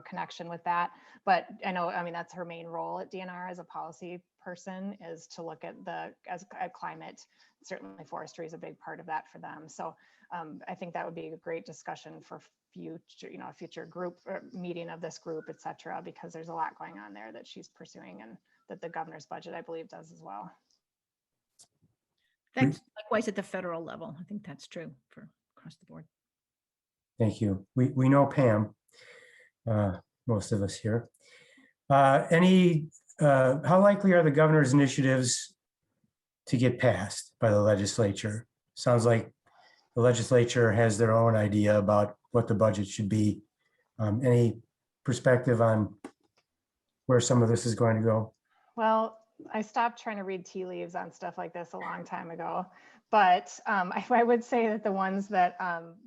connection with that. But I know, that's her main role at DNR as a policy person, is to look at at climate. Certainly forestry is a big part of that for them. So I think that would be a great discussion for future, a future group or meeting of this group, et cetera, because there's a lot going on there that she's pursuing and that the governor's budget, I believe, does as well. That's likewise at the federal level. I think that's true for across the board. Thank you. We know Pam, most of us here. How likely are the governor's initiatives to get passed by the legislature? Sounds like the legislature has their own idea about what the budget should be. Any perspective on where some of this is going to go? Well, I stopped trying to read tea leaves on stuff like this a long time ago, but I would say that the ones that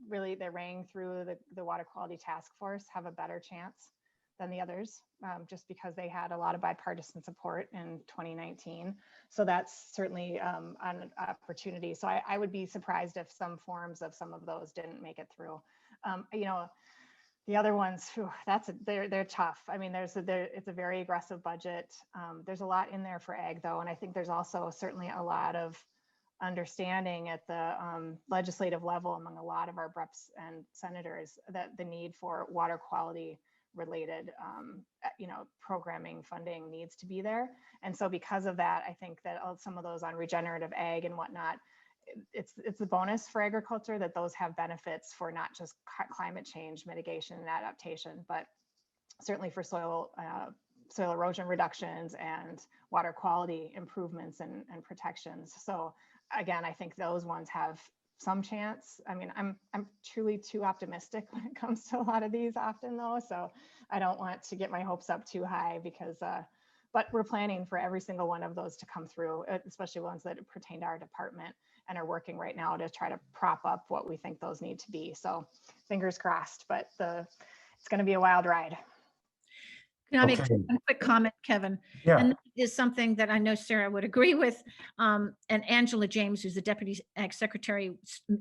really they rang through the water quality task force have a better chance than the others, just because they had a lot of bipartisan support in 2019. So that's certainly an opportunity. So I would be surprised if some forms of some of those didn't make it through. The other ones, they're tough. It's a very aggressive budget. There's a lot in there for ag though. And I think there's also certainly a lot of understanding at the legislative level among a lot of our reps and senators that the need for water quality related programming funding needs to be there. And so because of that, I think that some of those on regenerative ag and whatnot, it's a bonus for agriculture that those have benefits for not just climate change mitigation and adaptation, but certainly for soil erosion reductions and water quality improvements and protections. So again, I think those ones have some chance. I'm truly too optimistic when it comes to a lot of these often though. So I don't want to get my hopes up too high because, but we're planning for every single one of those to come through, especially ones that pertain to our department, and are working right now to try to prop up what we think those need to be. So fingers crossed, but it's going to be a wild ride. Can I make a quick comment, Kevin? Yeah. And that is something that I know Sarah would agree with. And Angela James, who's the Deputy Ag Secretary,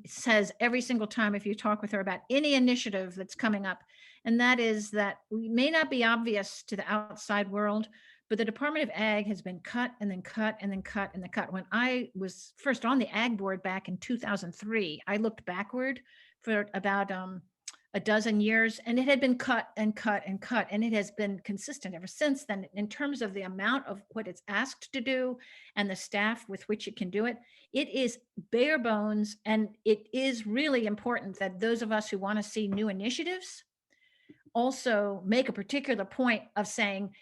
says every single time if you talk with her about any initiative that's coming up, and that is that we may not be obvious to the outside world, but the Department of Ag has been cut and then cut and then cut and then cut. When I was first on the Ag Board back in 2003, I looked backward for about a dozen years, and it had been cut and cut and cut, and it has been consistent ever since then in terms of the amount of what it's asked to do and the staff with which it can do it. It is bare bones, and it is really important that those of us who want to see new initiatives also make a particular point of saying,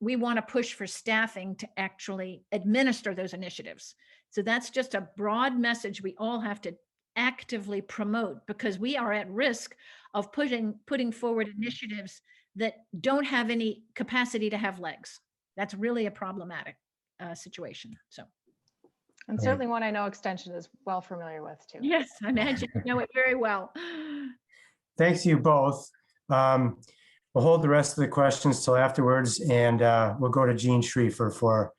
we want to push for staffing to actually administer those initiatives. So that's just a broad message we all have to actively promote, because we are at risk of putting forward initiatives that don't have any capacity to have legs. That's really a problematic situation. So, and certainly one I know Extension is well familiar with too. Yes, I imagine you know it very well. Thanks to you both. We'll hold the rest of the questions till afterwards, and we'll go to Jean Schriefer for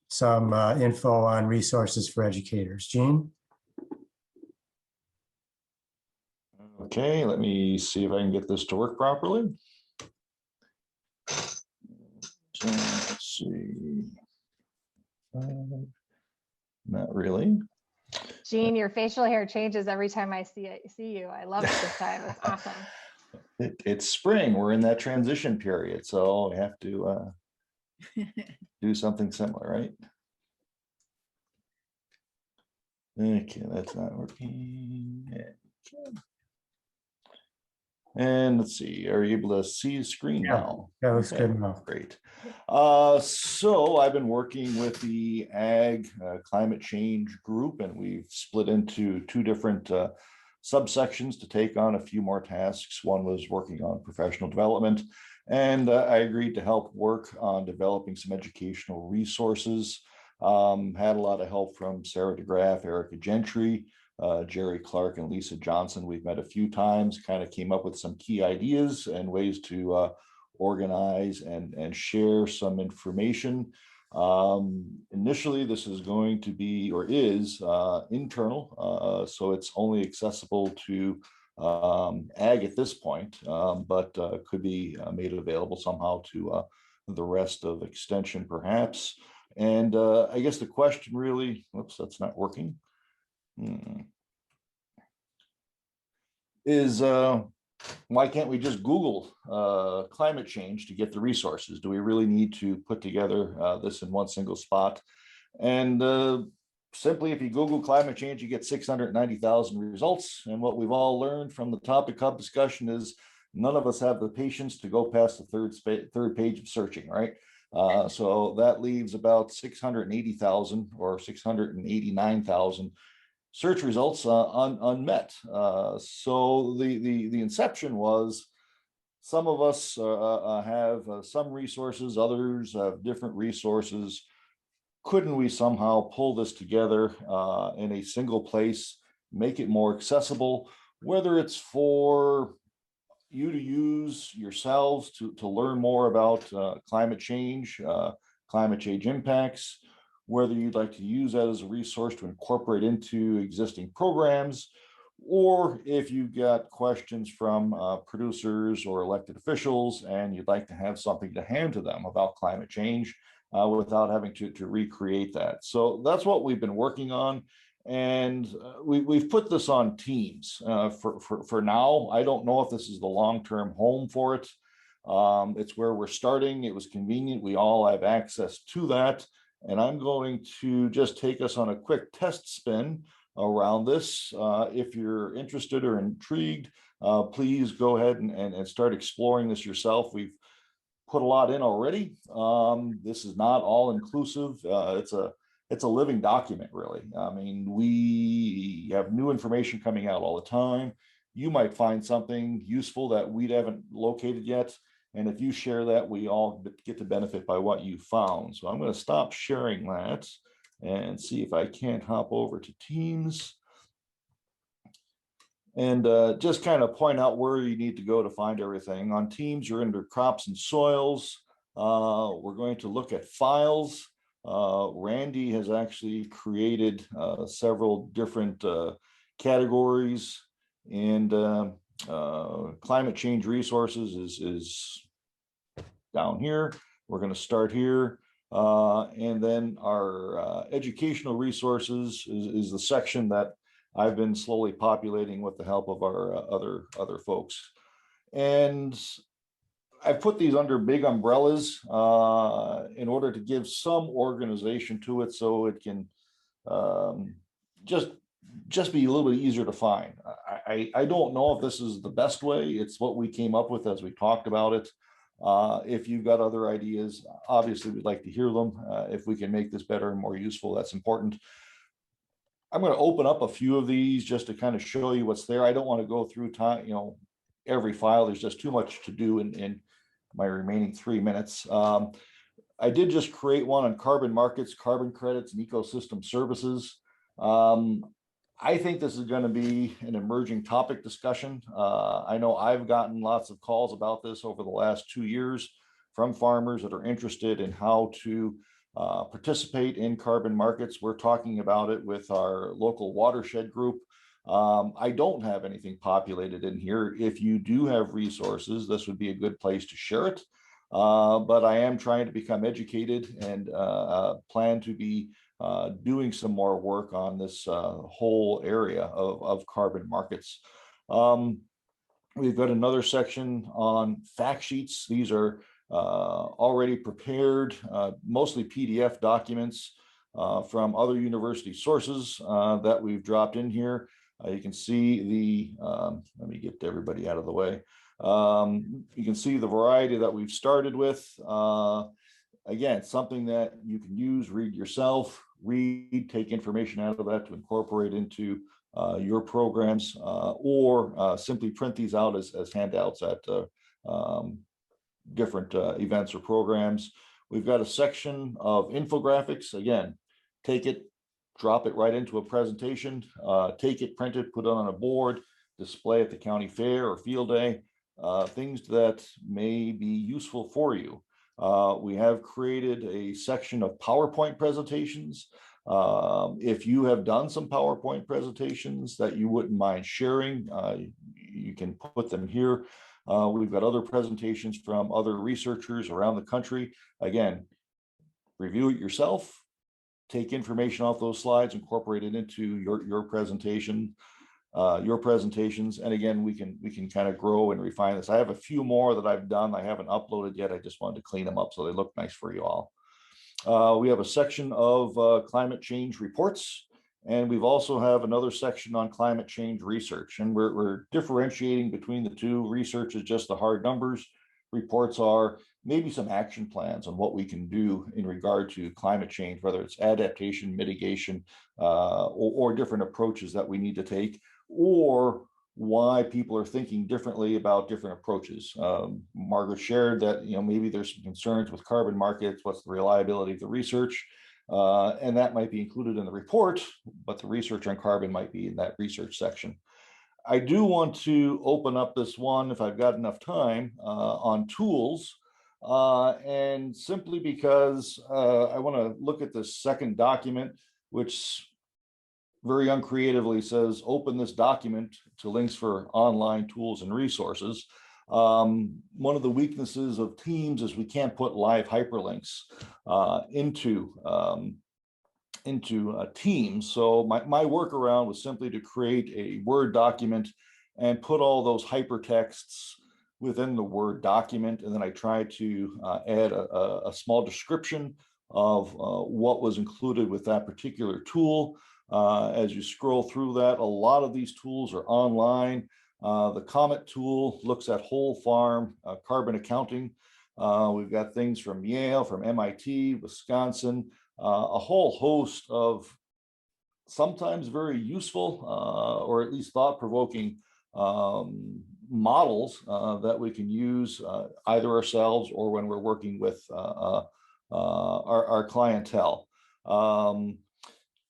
some info on resources for educators. Jean? Okay, let me see if I can get this to work properly. So let's see. Not really. Jean, your facial hair changes every time I see you. I love it this time. It's awesome. It's spring. We're in that transition period, so we have to do something similar, right? Okay, that's not working. Okay. And let's see, are you able to see the screen now? That looks good enough. Great. So I've been working with the Ag Climate Change group, and we've split into two different subsections to take on a few more tasks. One was working on professional development, and I agreed to help work on developing some educational resources Had a lot of help from Sarah DeGraff, Erica Gentry, Jerry Clark, and Lisa Johnson. We've met a few times, kind of came up with some key ideas and ways to organize and share some information. Initially, this is going to be, or is, internal, so it's only accessible to ag at this point, but could be made available somehow to the rest of extension perhaps. And I guess the question really, whoops, that's not working, is why can't we just Google climate change to get the resources? Do we really need to put together this in one single spot? And simply, if you Google climate change, you get 690,000 results. And what we've all learned from the Topic Hub discussion is none of us have the patience to go past the third page of searching, right? So that leaves about 680,000 or 689,000 search results unmet. So the inception was some of us have some resources, others have different resources. Couldn't we somehow pull this together in a single place, make it more accessible, whether it's for you to use yourselves to learn more about climate change impacts, whether you'd like to use that as a resource to incorporate into existing programs, or if you've got questions from producers or elected officials and you'd like to have something to hand to them about climate change without having to recreate that. So that's what we've been working on. And we've put this on Teams for now. I don't know if this is the long-term home for it. It's where we're starting. It was convenient. We all have access to that. And I'm going to just take us on a quick test spin around this. If you're interested or intrigued, please go ahead and start exploring this yourself. We've put a lot in already. This is not all inclusive. It's a living document, really. I mean, we have new information coming out all the time. You might find something useful that we haven't located yet. And if you share that, we all get to benefit by what you found. So I'm going to stop sharing that and see if I can't hop over to Teams. And just kind of point out where you need to go to find everything. On Teams, you're under crops and soils. We're going to look at files. Randy has actually created several different categories, and climate change resources is down here. We're going to start here. And then our educational resources is the section that I've been slowly populating with the help of our other folks. And I put these under big umbrellas in order to give some organization to it, so it can just be a little bit easier to find. I don't know if this is the best way. It's what we came up with as we talked about it. If you've got other ideas, obviously we'd like to hear them. If we can make this better and more useful, that's important. I'm going to open up a few of these just to kind of show you what's there. I don't want to go through time, every file. There's just too much to do in my remaining 3 minutes. I did just create one on carbon markets, carbon credits, and ecosystem services. I think this is going to be an emerging topic discussion. I know I've gotten lots of calls about this over the last 2 years from farmers that are interested in how to participate in carbon markets. We're talking about it with our local watershed group. I don't have anything populated in here. If you do have resources, this would be a good place to share it. But I am trying to become educated and plan to be doing some more work on this whole area of carbon markets. We've got another section on fact sheets. These are already prepared, mostly PDF documents from other university sources that we've dropped in here. You can see let me get everybody out of the way. You can see the variety that we've started with. Again, something that you can use, read yourself, take information out of that to incorporate into your programs, or simply print these out as handouts at different events or programs. We've got a section of infographics. Again, take it, drop it right into a presentation, take it, print it, put it on a board, display at the county fair or field day, things that may be useful for you. We have created a section of PowerPoint presentations. If you have done some PowerPoint presentations that you wouldn't mind sharing, you can put them here. We've got other presentations from other researchers around the country. Again, review it yourself, take information off those slides, incorporate it into your presentation, your presentations. And again, we can kind of grow and refine this. I have a few more that I've done. I haven't uploaded yet. I just wanted to clean them up so they look nice for you all. We have a section of climate change reports, and we've also have another section on climate change research. And we're differentiating between the two. Research is just the hard numbers. Reports are maybe some action plans on what we can do in regard to climate change, whether it's adaptation, mitigation, or different approaches that we need to take, or why people are thinking differently about different approaches. Margaret shared that, maybe there's some concerns with carbon markets. What's the reliability of the research? And that might be included in the report, but the research on carbon might be in that research section. I do want to open up this one, if I've got enough time, on tools. And simply because I want to look at the second document, which very uncreatively says, open this document to links for online tools and resources. One of the weaknesses of Teams is we can't put live hyperlinks into Teams. So my workaround was simply to create a Word document and put all those hypertexts within the Word document. And then I tried to add a small description of what was included with that particular tool. As you scroll through that, a lot of these tools are online. The Comet tool looks at whole farm carbon accounting. We've got things from Yale, from MIT, Wisconsin, a whole host of sometimes very useful or at least thought-provoking models that we can use either ourselves or when we're working with our clientele.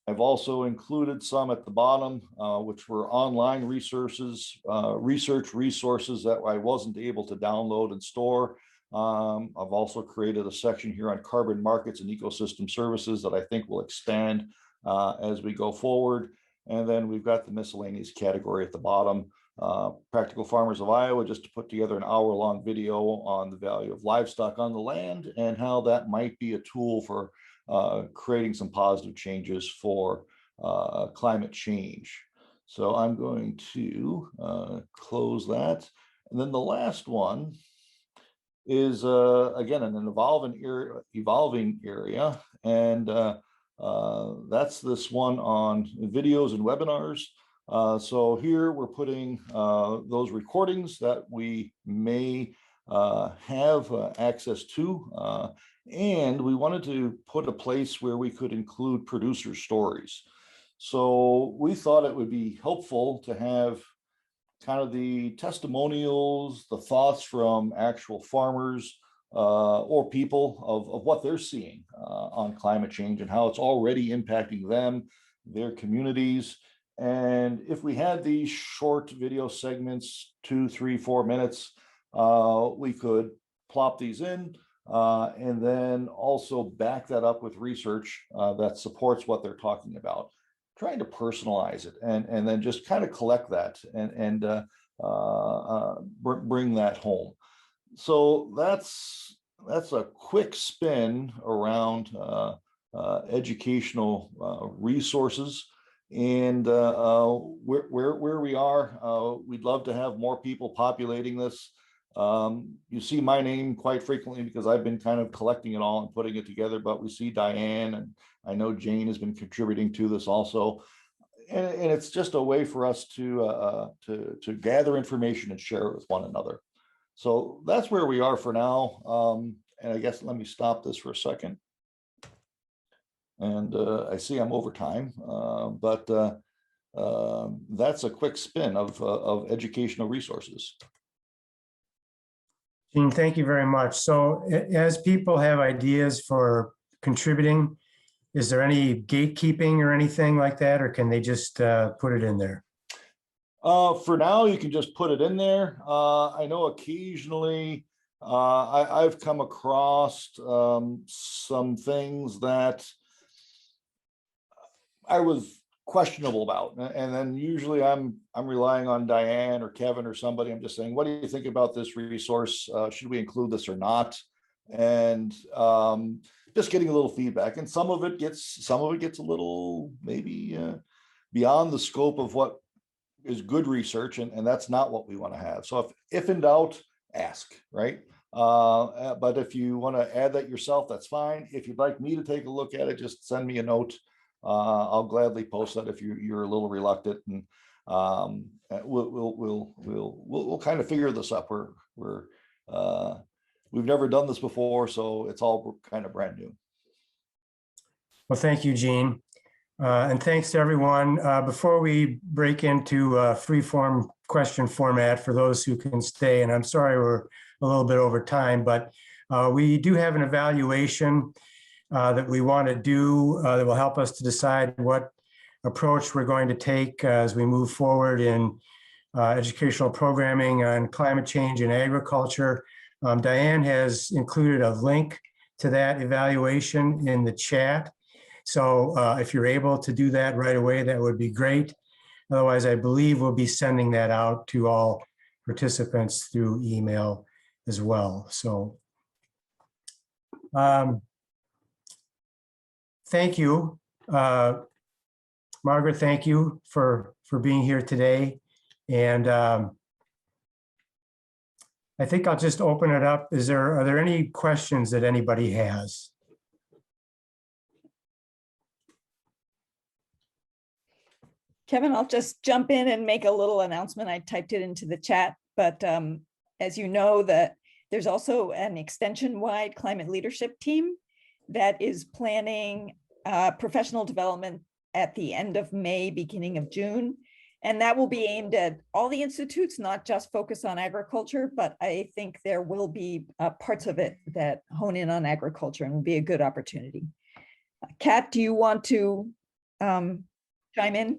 I've also included some at the bottom, which were online resources, research resources that I wasn't able to download and store. I've also created a section here on carbon markets and ecosystem services that I think will expand as we go forward. And then we've got the miscellaneous category at the bottom. Practical Farmers of Iowa just to put together an hour-long video on the value of livestock on the land and how that might be a tool for creating some positive changes for climate change. So I'm going to close that. And then the last one is, again, in an evolving area. And that's this one on videos and webinars. So here we're putting those recordings that we may have access to. And we wanted to put a place where we could include producer stories. So we thought it would be helpful to have kind of the testimonials, the thoughts from actual farmers or people of what they're seeing on climate change and how it's already impacting them, their communities. And if we had these short video segments, 2, 3, 4 minutes, we could plop these in. And then also back that up with research that supports what they're talking about, trying to personalize it and then just kind of collect that and bring that home. So that's a quick spin around educational resources and where we are. We'd love to have more people populating this. You see my name quite frequently because I've been kind of collecting it all and putting it together, but we see Diane and I know Jane has been contributing to this also. And it's just a way for us to gather information and share it with one another. So that's where we are for now. And I guess let me stop this for a second. And I see I'm over time, but that's a quick spin of educational resources. Gene, thank you very much. So as people have ideas for contributing, is there any gatekeeping or anything like that, or can they just put it in there? For now, you can just put it in there. I know occasionally I've come across some things that I was questionable about, and then usually I'm relying on Diane or Kevin or somebody. I'm just saying, what do you think about this resource? Should we include this or not? And just getting a little feedback. And some of it gets a little maybe beyond the scope of what is good research, and that's not what we want to have. So if in doubt, ask, right? But if you want to add that yourself, that's fine. If you'd like me to take a look at it, just send me a note. I'll gladly post that if you're a little reluctant, and we'll kind of figure this up. We've never done this before, so it's all kind of brand new. Well, thank you, Gene. And thanks to everyone. Before we break into free-form question format for those who can stay, and I'm sorry we're a little bit over time, but we do have an evaluation that we want to do that will help us to decide what approach we're going to take as we move forward in educational programming on climate change and agriculture. Diane has included a link to that evaluation in the chat. So if you're able to do that right away, that would be great. Otherwise, I believe we'll be sending that out to all participants through email as well. So thank you. Margaret, thank you for being here today. And I think I'll just open it up. Are there any questions that anybody has? Kevin, I'll just jump in and make a little announcement. I typed it into the chat, but as you know, there's also an extension-wide climate leadership team that is planning professional development at the end of May, beginning of June. And that will be aimed at all the institutes, not just focus on agriculture, but I think there will be parts of it that hone in on agriculture and will be a good opportunity. Kat, do you want to chime in?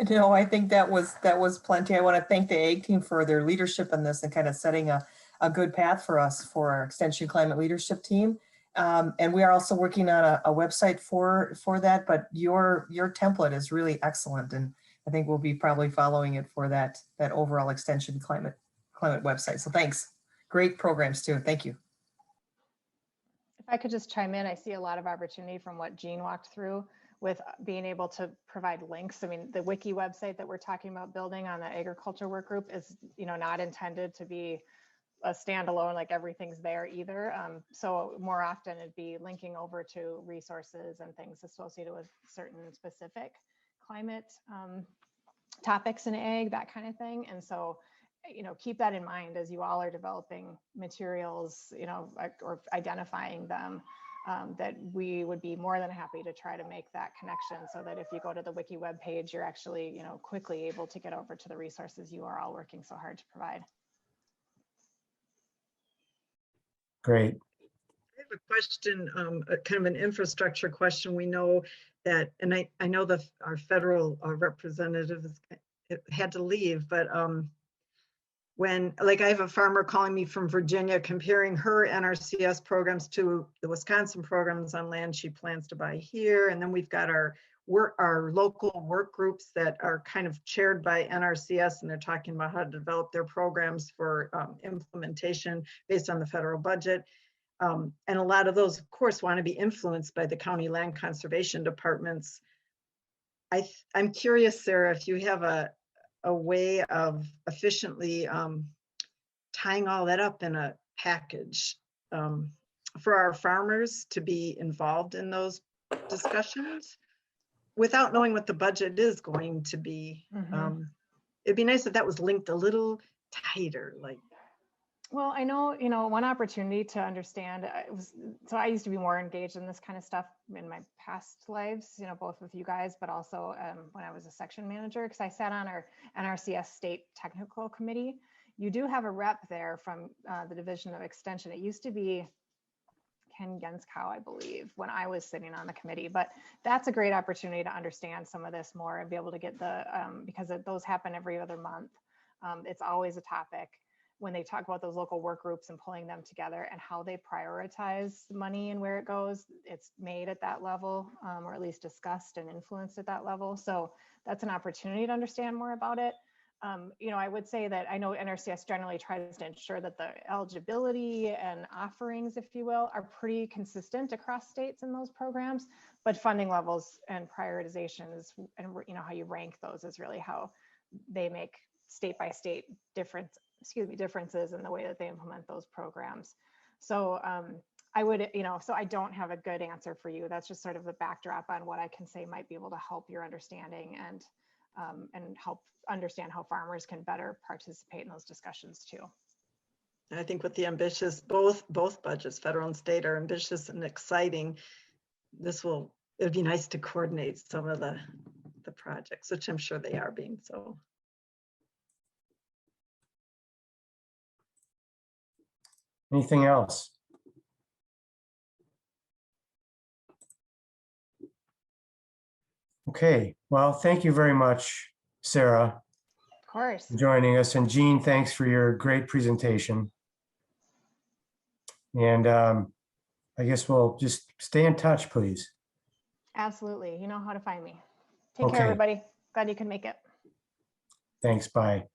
No, I think that was plenty. I want to thank the Ag team for their leadership in this and kind of setting a good path for us for our Extension Climate Leadership team. And we are also working on a website for that, but your template is really excellent. And I think we'll be probably following it for that overall Extension Climate website. So thanks. Great programs too. Thank you. If I could just chime in, I see a lot of opportunity from what Gene walked through with being able to provide links. I mean, the wiki website that we're talking about building on the agriculture work group is, not intended to be a standalone, like everything's there either. So more often it'd be linking over to resources and things associated with certain specific climate topics in ag, that kind of thing. And so, keep that in mind as you all are developing materials, or identifying them, that we would be more than happy to try to make that connection so that if you go to the wiki web page, you're actually, quickly able to get over to the resources you are all working so hard to provide. Great. I have a question, kind of an infrastructure question. We know that, and I know that our federal representative had to leave, but when, like, I have a farmer calling me from Virginia comparing her NRCS programs to the Wisconsin programs on land she plans to buy here. And then we've got our local work groups that are kind of chaired by NRCS, and they're talking about how to develop their programs for implementation based on the federal budget. And a lot of those, of course, want to be influenced by the county land conservation departments. I'm curious, Sarah, if you have a way of efficiently tying all that up in a package for our farmers to be involved in those discussions without knowing what the budget is going to be. Mm-hmm. It'd be nice if that was linked a little tighter, like. Well, I know, one opportunity to understand so I used to be more engaged in this kind of stuff in my past lives, both with you guys, but also when I was a section manager, because I sat on our NRCS state technical committee. You do have a rep there from the Division of Extension. It used to be Ken Genskow, I believe, when I was sitting on the committee. But that's a great opportunity to understand some of this more and be able to get the, because those happen every other month. It's always a topic when they talk about those local work groups and pulling them together and how they prioritize money and where it goes. It's made at that level, or at least discussed and influenced at that level. So that's an opportunity to understand more about it. You know, I would say that I know NRCS generally tries to ensure that the eligibility and offerings, if you will, are pretty consistent across states in those programs, but funding levels and prioritizations and, you know, how you rank those is really how they make state by state differences in the way that they implement those programs. So I would, you know, so I don't have a good answer for you. That's just sort of the backdrop on what I can say might be able to help your understanding and help understand how farmers can better participate in those discussions too. I think with the ambitious, both budgets, federal and state, are ambitious and exciting. It'd be nice to coordinate some of the projects, which I'm sure they are being so. Anything else? Okay, well, thank you very much, Sarah, Of course. for joining us. And Jean, thanks for your great presentation. And I guess we'll just stay in touch, please. Absolutely. You know how to find me. Take Okay. care, everybody. Glad you can make it. Thanks, bye.